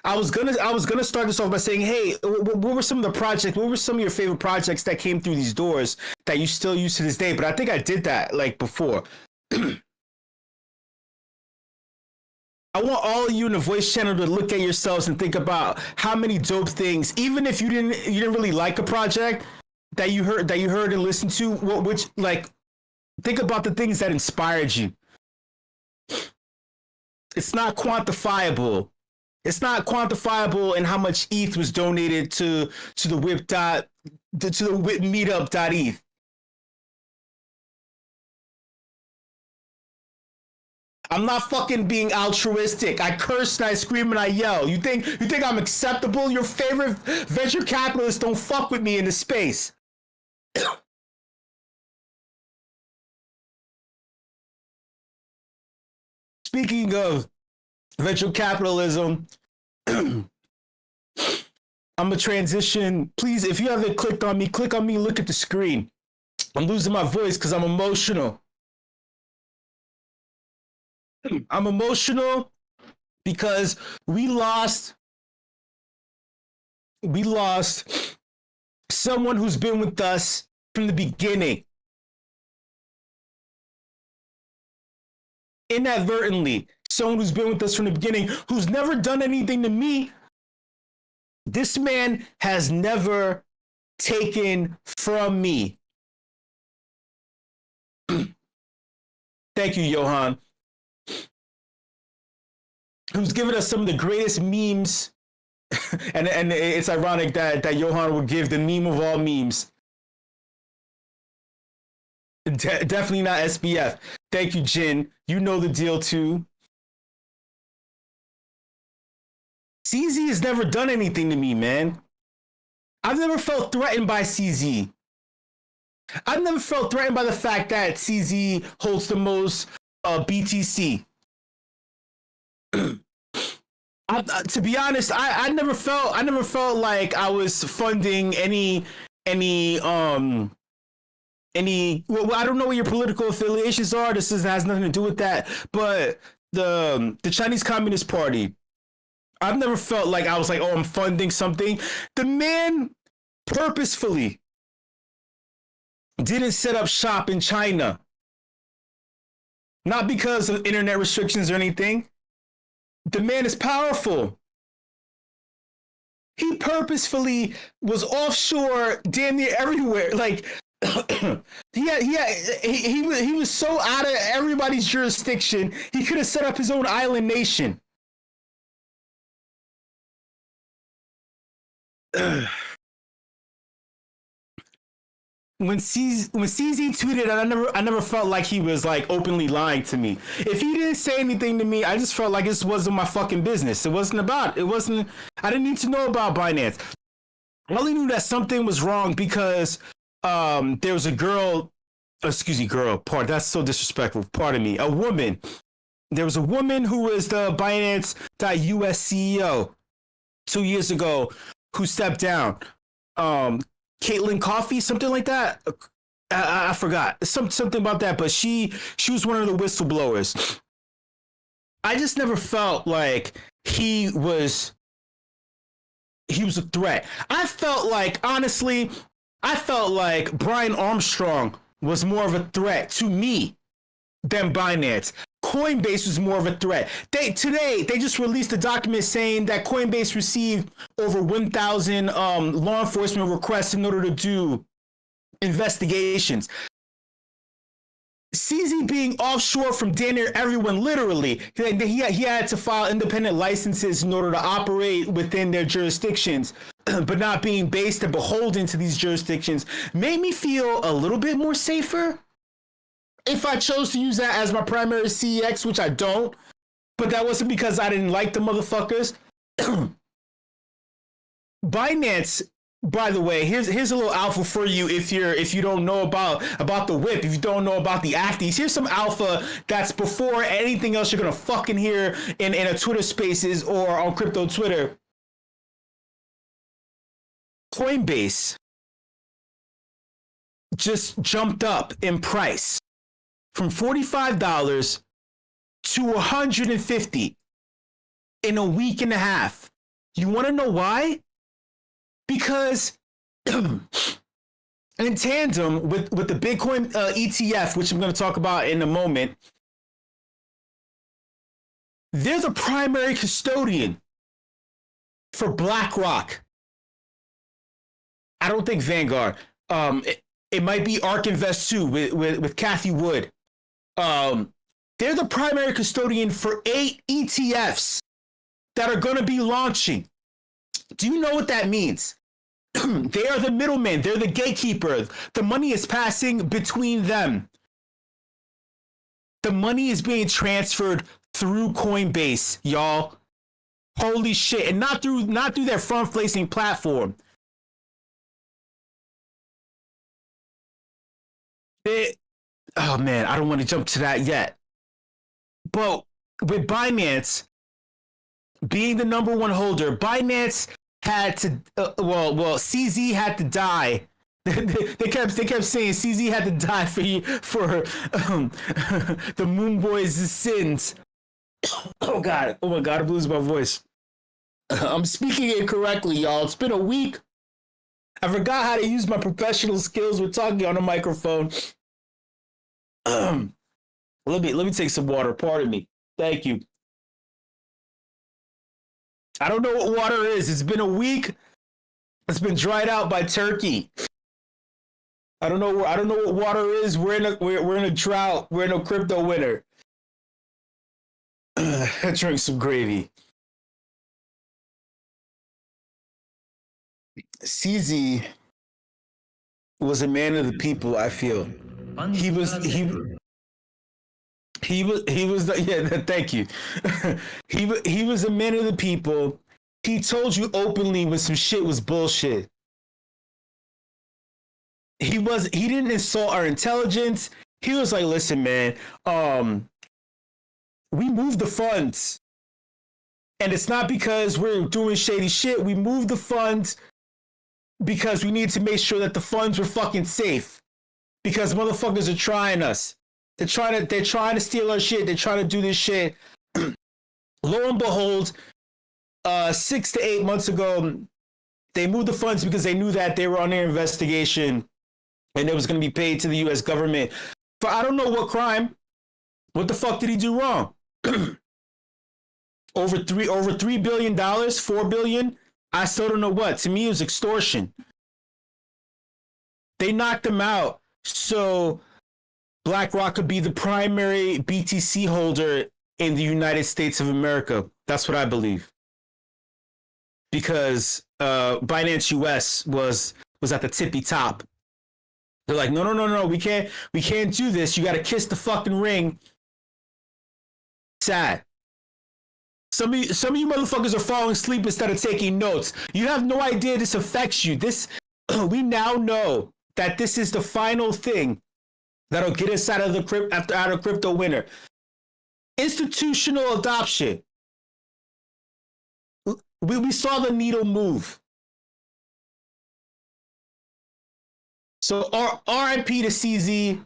I was gonna start this off by saying, hey, what were some of the projects? What were some of your favorite projects that came through these doors that you still use to this day? But I think I did that like before. I want all of you in the voice channel to look at yourselves and think about how many dope things, even if you didn't really like a project that you heard and listened to, which like think about the things that inspired you. It's not quantifiable. It's not quantifiable in how much ETH was donated to the WIP Meetup.eth. I'm not fucking being altruistic. I curse and I scream and I yell. You think I'm acceptable? Your favorite venture capitalists don't fuck with me in this space. Speaking of venture capitalism, I'm gonna transition. Please, if you haven't clicked on me, click on me, look at the screen. I'm losing my voice because I'm emotional. I'm emotional because we lost someone who's been with us from the beginning. Inadvertently, someone who's been with us from the beginning, who's never done anything to me. This man has never taken from me. Thank you, Johan. Who's given us some of the greatest memes. and it's ironic that Johan would give the meme of all memes. Definitely not SBF. Thank you, Jin. You know the deal too. CZ has never done anything to me, man. I've never felt threatened by CZ. I've never felt threatened by the fact that CZ holds the most BTC. To be honest, I never felt like I was funding any well, I don't know what your political affiliations are. Has nothing to do with that. But the Chinese Communist Party, I've never felt like I was like, oh, I'm funding something. The man purposefully didn't set up shop in China. Not because of internet restrictions or anything. The man is powerful. He purposefully was offshore damn near everywhere. Like, he was so out of everybody's jurisdiction, he could have set up his own island nation. When CZ tweeted, I never felt like he was like openly lying to me. If he didn't say anything to me, I just felt like this wasn't my fucking business. I didn't need to know about Binance. I only knew that something was wrong because there was a girl, that's so disrespectful, pardon me, a woman. There was a woman who was the Binance.US CEO 2 years ago who stepped down. Caitlin Coffey, something like that. I forgot something about that, but she was one of the whistleblowers. I just never felt like he was a threat. I felt like Brian Armstrong was more of a threat to me than Binance. Coinbase was more of a threat. Today they just released a document saying that Coinbase received over 1,000 law enforcement requests in order to do investigations. CZ being offshore from damn near everyone, literally, he had to file independent licenses in order to operate within their jurisdictions, but not being based and beholden to these jurisdictions made me feel a little bit more safer. If I chose to use that as my primary CEX, which I don't, but that wasn't because I didn't like the motherfuckers. Binance, by the way, here's a little alpha for you if you don't know about the WIP, if you don't know about the Acties. Here's some alpha that's before anything else you're gonna fucking hear in a Twitter Spaces or on crypto Twitter. Coinbase just jumped up in price from $45 to $150 in a week and a half. You want to know why? Because in tandem with the Bitcoin ETF, which I'm going to talk about in a moment, they're the primary custodian for BlackRock. I don't think Vanguard. It might be ARK Invest too with Cathie Wood. They're the primary custodian for 8 ETFs that are going to be launching. Do you know what that means? They are the middlemen. They're the gatekeeper. The money is passing between them. The money is being transferred through Coinbase, y'all. Holy shit. And not through their front-facing platform. Oh man, I don't want to jump to that yet. But with Binance being the number one holder, Binance had to CZ had to die. they kept saying CZ had to die for the Moon Boys' sins. Oh my god, I'm losing my voice. I'm speaking incorrectly, y'all. It's been a week. I forgot how to use my professional skills with talking on a microphone. Let me take some water. Pardon me. Thank you. I don't know what water is. It's been a week. It's been dried out by turkey. I don't know what water is. We're in a drought. We're in a crypto winter. I drink some gravy. CZ was a man of the people, I feel. He was thank you. he was a man of the people. He told you openly when some shit was bullshit. He didn't insult our intelligence. He was like, listen, man, we moved the funds. And it's not because we're doing shady shit. We moved the funds because we need to make sure that the funds were fucking safe. because motherfuckers are trying us. They're trying to steal our shit. They're trying to do this shit. Lo and behold, 6 to 8 months ago, they moved the funds because they knew that they were under investigation and it was going to be paid to the U.S. government for I don't know what crime. What the fuck did he do wrong? over $3 billion, $4 billion. I still don't know what. To me, it was extortion. They knocked him out so BlackRock could be the primary BTC holder in the United States of America. That's what I believe. Because Binance US was at the tippy top. They're like, no, we can't do this. You got to kiss the fucking ring. Sad. Some of you motherfuckers are falling asleep instead of taking notes. You have no idea this affects you. We now know that this is the final thing that'll get us out of crypto winter. Institutional adoption. We saw the needle move. So RIP to CZ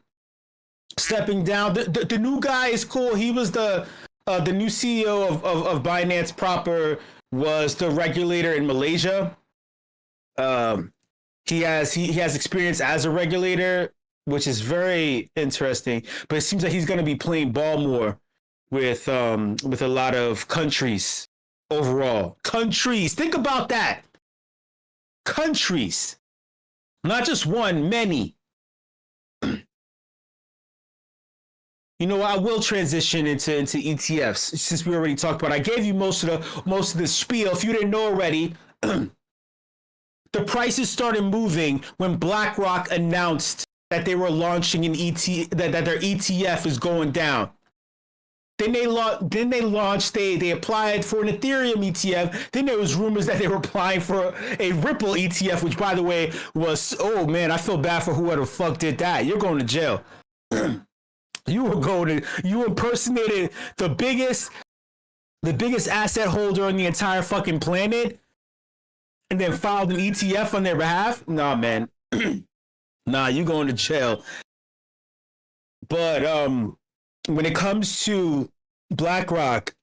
stepping down. The new guy is cool. He was the new CEO of Binance proper, was the regulator in Malaysia. He has experience as a regulator, which is very interesting. But it seems like he's going to be playing ball more with a lot of countries overall. Countries, think about that. Countries, not just one, many. You know, I will transition into ETFs since we already talked about it. I gave you most of the spiel. If you didn't know already, the prices started moving when BlackRock announced that they were launching an that their ETF is going down. Then they applied for an Ethereum ETF. Then there was rumors that they were applying for a Ripple ETF, which, by the way, was, oh man, I feel bad for whoever the fuck did that. You're going to jail. You impersonated the biggest asset holder on the entire fucking planet, and then filed an ETF on their behalf. Nah, man. Nah, you going to jail. But when it comes to BlackRock,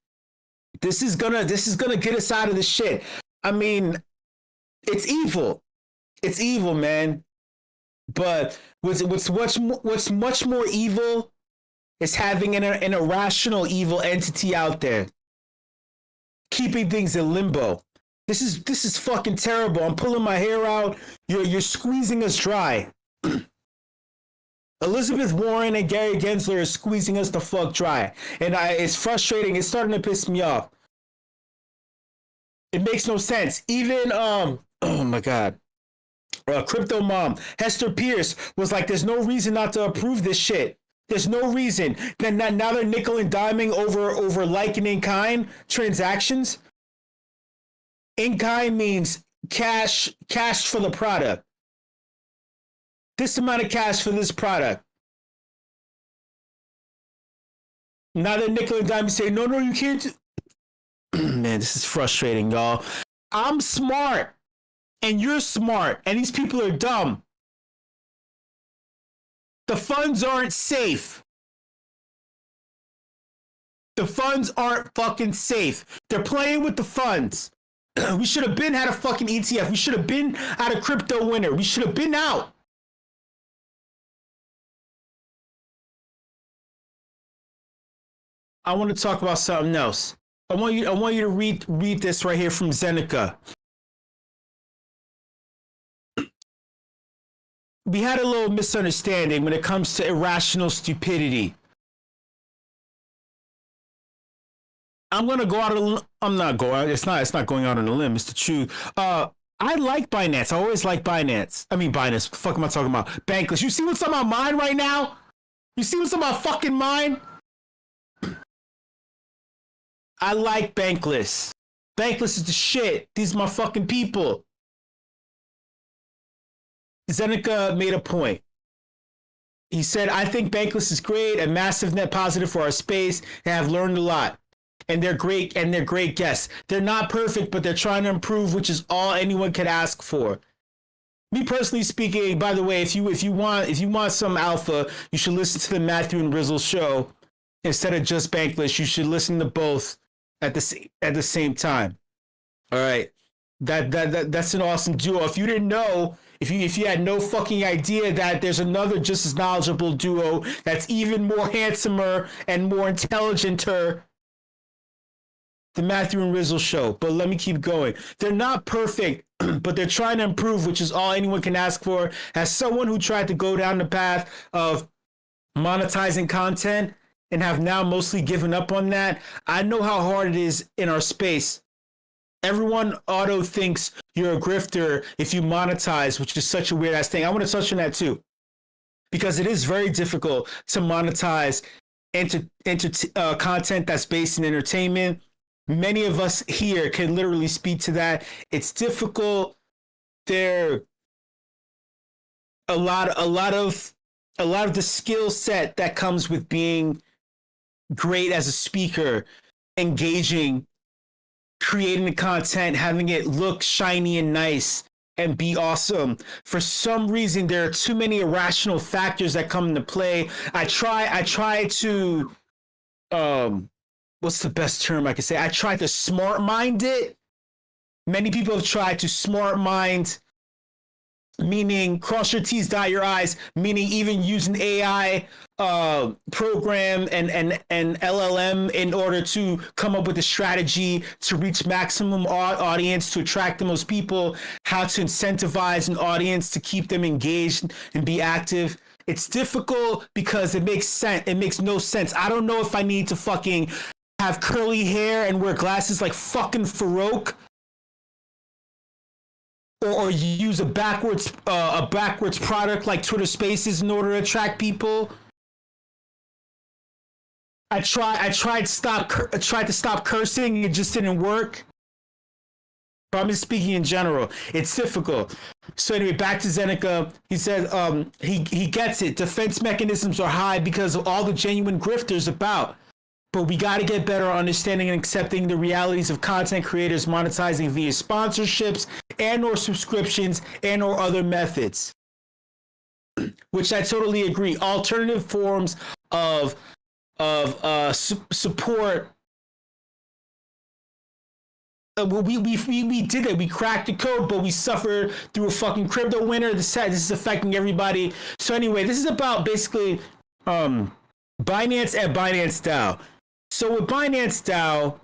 this is gonna get us out of this shit. I mean, it's evil. It's evil, man. But what's much more evil is having an irrational evil entity out there, keeping things in limbo. This is fucking terrible. I'm pulling my hair out. You're squeezing us dry. Elizabeth Warren and Gary Gensler are squeezing us the fuck dry. And it's frustrating. It's starting to piss me off. It makes no sense. Even, oh my God. Crypto mom, Hester Pierce, was like, there's no reason not to approve this shit. There's no reason. Then now they're nickel and diming over like and in-kind transactions. In-kind means cash for the product. This amount of cash for this product. Now they're nickel and diming saying, no, you can't. Man, this is frustrating, y'all. I'm smart, and you're smart, and these people are dumb. The funds aren't safe. The funds aren't fucking safe. They're playing with the funds. We should have been had a fucking ETF. We should have been at a crypto winter. We should have been out. I want to talk about something else. I want you to read this right here from Zeneca. We had a little misunderstanding when it comes to irrational stupidity. I'm gonna go out on. I'm not going. It's not going out on a limb. It's the truth. I like Binance. I always like Binance. I mean Binance. What the fuck am I talking about? Bankless. You see what's on my mind right now? You see what's on my fucking mind? I like Bankless. Bankless is the shit. These are my fucking people. Zeneca made a point. He said, I think Bankless is great, a massive net positive for our space, and I've learned a lot. And they're great guests. They're not perfect, but they're trying to improve, which is all anyone could ask for. Me personally speaking, by the way, if you want some alpha, you should listen to the Matthew and Rizzle show instead of just Bankless. You should listen to both at the same time. All right, that's an awesome duo. If you didn't know, if you had no fucking idea that there's another just as knowledgeable duo that's even more handsomer and more intelligenter, the Matthew and Rizzle show. But let me keep going. They're not perfect, but they're trying to improve, which is all anyone can ask for. As someone who tried to go down the path of monetizing content and have now mostly given up on that, I know how hard it is in our space. Everyone auto thinks you're a grifter if you monetize, which is such a weird ass thing. I want to touch on that too, because it is very difficult to monetize content that's based in entertainment. Many of us here can literally speak to that. It's difficult. There a lot of the skill set that comes with being great as a speaker, engaging, creating the content, having it look shiny and nice and be awesome. For some reason, there are too many irrational factors that come into play. I try to what's the best term I can say? I tried to smart mind it. Many people have tried to smart mind, meaning cross your T's, dot your I's, meaning even using AI program and LLM in order to come up with a strategy to reach maximum audience, to attract the most people, how to incentivize an audience to keep them engaged and be active. It's difficult because it makes sense. It makes no sense. I don't know if I need to fucking have curly hair and wear glasses like fucking Farouk, or use a backwards product like Twitter Spaces in order to attract people. I tried to stop cursing. It just didn't work. But I'm just speaking in general. It's difficult. So anyway, back to Zeneca. He said he gets it. Defense mechanisms are high because of all the genuine grifters about. But we got to get better at understanding and accepting the realities of content creators monetizing via sponsorships and or subscriptions and or other methods. Which I totally agree. Alternative forms of support. We did it. We cracked the code, but we suffered through a fucking crypto winter. This is affecting everybody. So anyway, this is about basically Binance and Binance DAO. So with Binance DAO,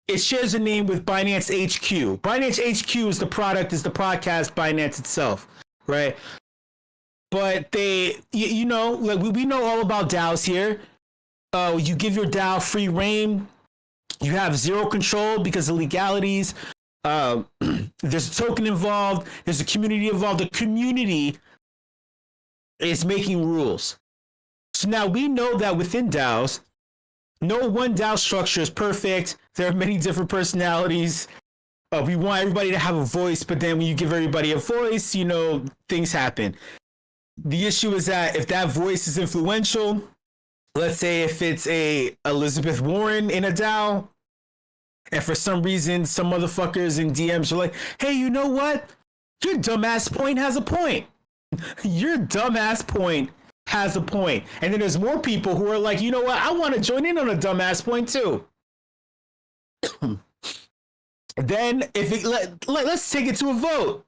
it shares a name with Binance HQ. Binance HQ is the podcast Binance itself, right? But they, you know, like we know all about DAOs here. You give your DAO free reign. You have zero control because of legalities. There's a token involved. There's a community involved. The community is making rules. So now we know that within DAOs, no one DAO structure is perfect. There are many different personalities. We want everybody to have a voice, but then when you give everybody a voice, you know, things happen. The issue is that if that voice is influential, let's say if it's a Elizabeth Warren in a DAO, and for some reason some motherfuckers in DMs are like, hey, you know what? Your dumbass point has a point. Your dumbass point has a point. And then there's more people who are like, you know what? I want to join in on a dumbass point too. Then let's take it to a vote.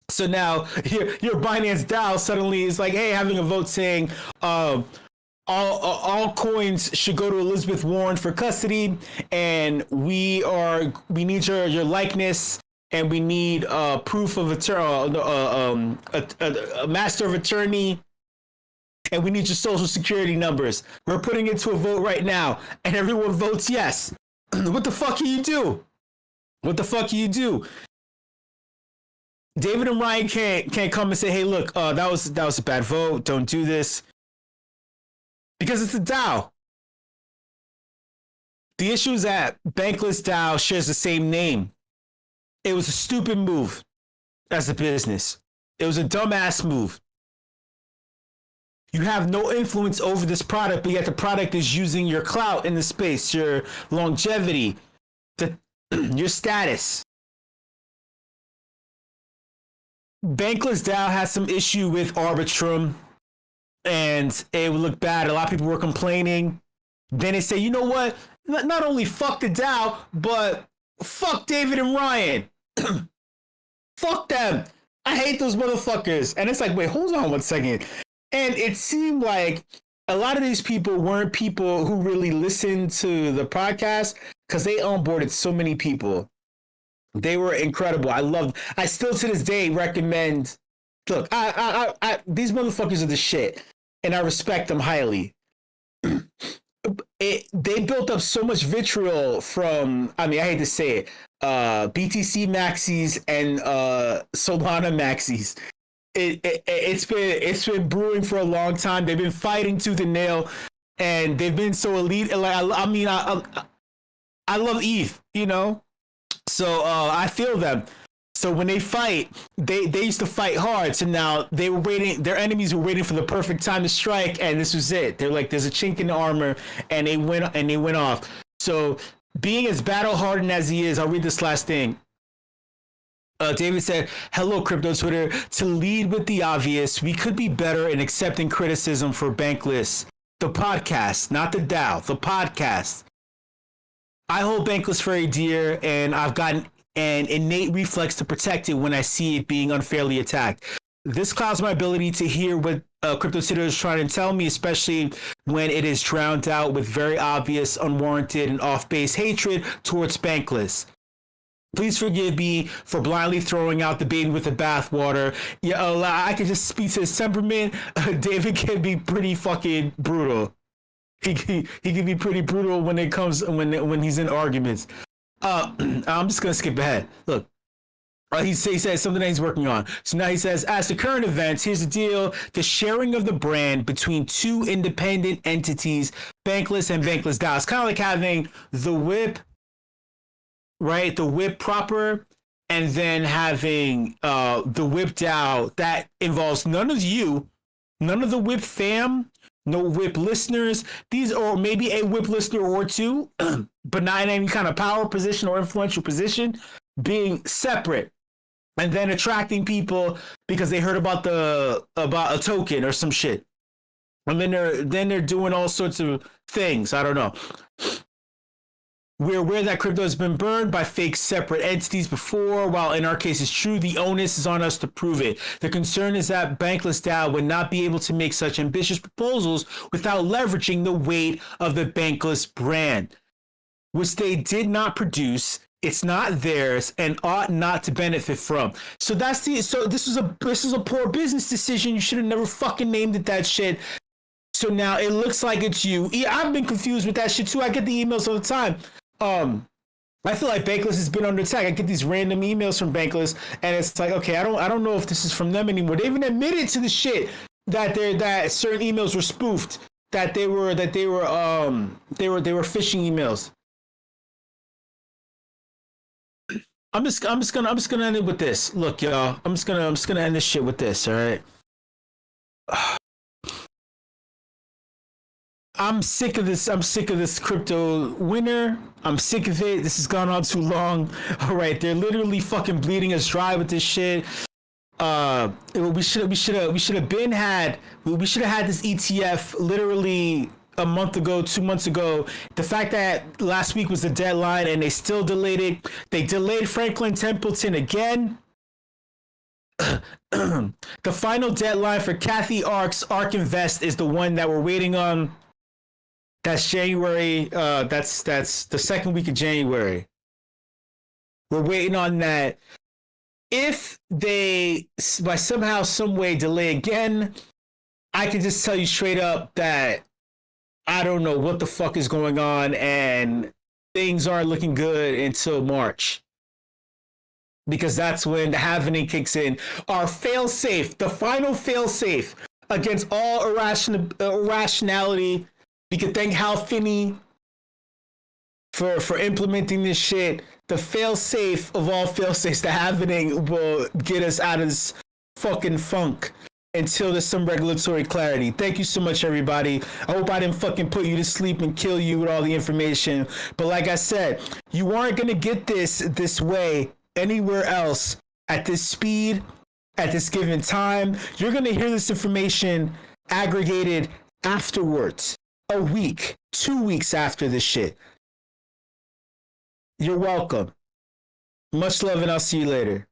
So now your Binance DAO suddenly is like, hey, having a vote saying all coins should go to Elizabeth Warren for custody, and we need your likeness, and we need proof of a master of attorney, and we need your social security numbers. We're putting it to a vote right now, and everyone votes yes. What the fuck can you do? What the fuck can you do? David and Ryan can't come and say, hey, look, that was a bad vote. Don't do this. Because it's a DAO. The issue is that Bankless DAO shares the same name. It was a stupid move as a business. It was a dumbass move. You have no influence over this product, but yet the product is using your clout in the space, your longevity, your status. Bankless DAO has some issue with Arbitrum, and it would look bad. A lot of people were complaining. Then they say, you know what? Not only fuck the DAO, but fuck David and Ryan. Fuck them. I hate those motherfuckers. And it's like, wait, hold on one second. And it seemed like a lot of these people weren't people who really listened to the podcast because they onboarded so many people. They were incredible. I still to this day recommend. Look, I these motherfuckers are the shit, and I respect them highly. They built up so much vitriol from, I hate to say it, BTC maxis and Solana maxis. It's been brewing for a long time. They've been fighting tooth and nail, and they've been so elite. Like I love ETH, you know, so I feel them. So when they fight, they used to fight hard. So now they were waiting. Their enemies were waiting for the perfect time to strike, and this was it. They're like, there's a chink in the armor, and they went off. So being as battle hardened as he is, I'll read this last thing. David said, hello, Crypto Twitter. To lead with the obvious, we could be better in accepting criticism for Bankless. The podcast, not the DAO, the podcast. I hold Bankless very dear, and I've gotten an innate reflex to protect it when I see it being unfairly attacked. This clouds my ability to hear what Crypto Twitter is trying to tell me, especially when it is drowned out with very obvious, unwarranted, and off-base hatred towards Bankless. Please forgive me for blindly throwing out the baby with the bathwater. Yeah, I can just speak to his temperament. David can be pretty fucking brutal. He can be pretty brutal when it comes when he's in arguments. I'm just gonna skip ahead. Look, he says something that he's working on. So now he says, as to current events, here's the deal: the sharing of the brand between two independent entities, Bankless and Bankless DAO. It's kind of like having the WIP. Right, the WIP proper, and then having the WIP DAO that involves none of you, none of the WIP fam, no WIP listeners. These, or maybe a WIP listener or two, but not in any kind of power position or influential position, being separate, and then attracting people because they heard about a token or some shit, and then they're doing all sorts of things. I don't know. We're aware that crypto has been burned by fake separate entities before. While in our case it's true, the onus is on us to prove it. The concern is that Bankless DAO would not be able to make such ambitious proposals without leveraging the weight of the Bankless brand, which they did not produce. It's not theirs and ought not to benefit from. So this is a poor business decision. You should have never fucking named it that shit. So now it looks like it's you. I've been confused with that shit too. I get the emails all the time. I feel like Bankless has been under attack. I get these random emails from Bankless, and it's like, okay, I don't know if this is from them anymore. They even admitted to the shit that certain emails were spoofed, that they were phishing emails. I'm just gonna end it with this. Look, y'all, I'm just gonna end this shit with this. All right. I'm sick of this crypto winter. I'm sick of it. This has gone on too long. All right, they're literally fucking bleeding us dry with this shit. We should have had this ETF literally a month ago, 2 months ago. The fact that last week was the deadline and they still delayed it. They delayed Franklin Templeton again. The final deadline for Kathy Ark's ARK Invest is the one that we're waiting on. That's January. That's the second week of January. We're waiting on that. If they, by somehow, some way, delay again, I can just tell you straight up that I don't know what the fuck is going on, and things aren't looking good until March. Because that's when the halvening kicks in. Our fail-safe, the final fail-safe against all irrationality. We can thank Hal Finney for implementing this shit. The fail-safe of all fail-safes, the happening will get us out of this fucking funk until there's some regulatory clarity. Thank you so much, everybody. I hope I didn't fucking put you to sleep and kill you with all the information. But like I said, you aren't going to get this way anywhere else at this speed at this given time. You're going to hear this information aggregated afterwards, a week, 2 weeks after this shit. You're welcome. Much love, and I'll see you later.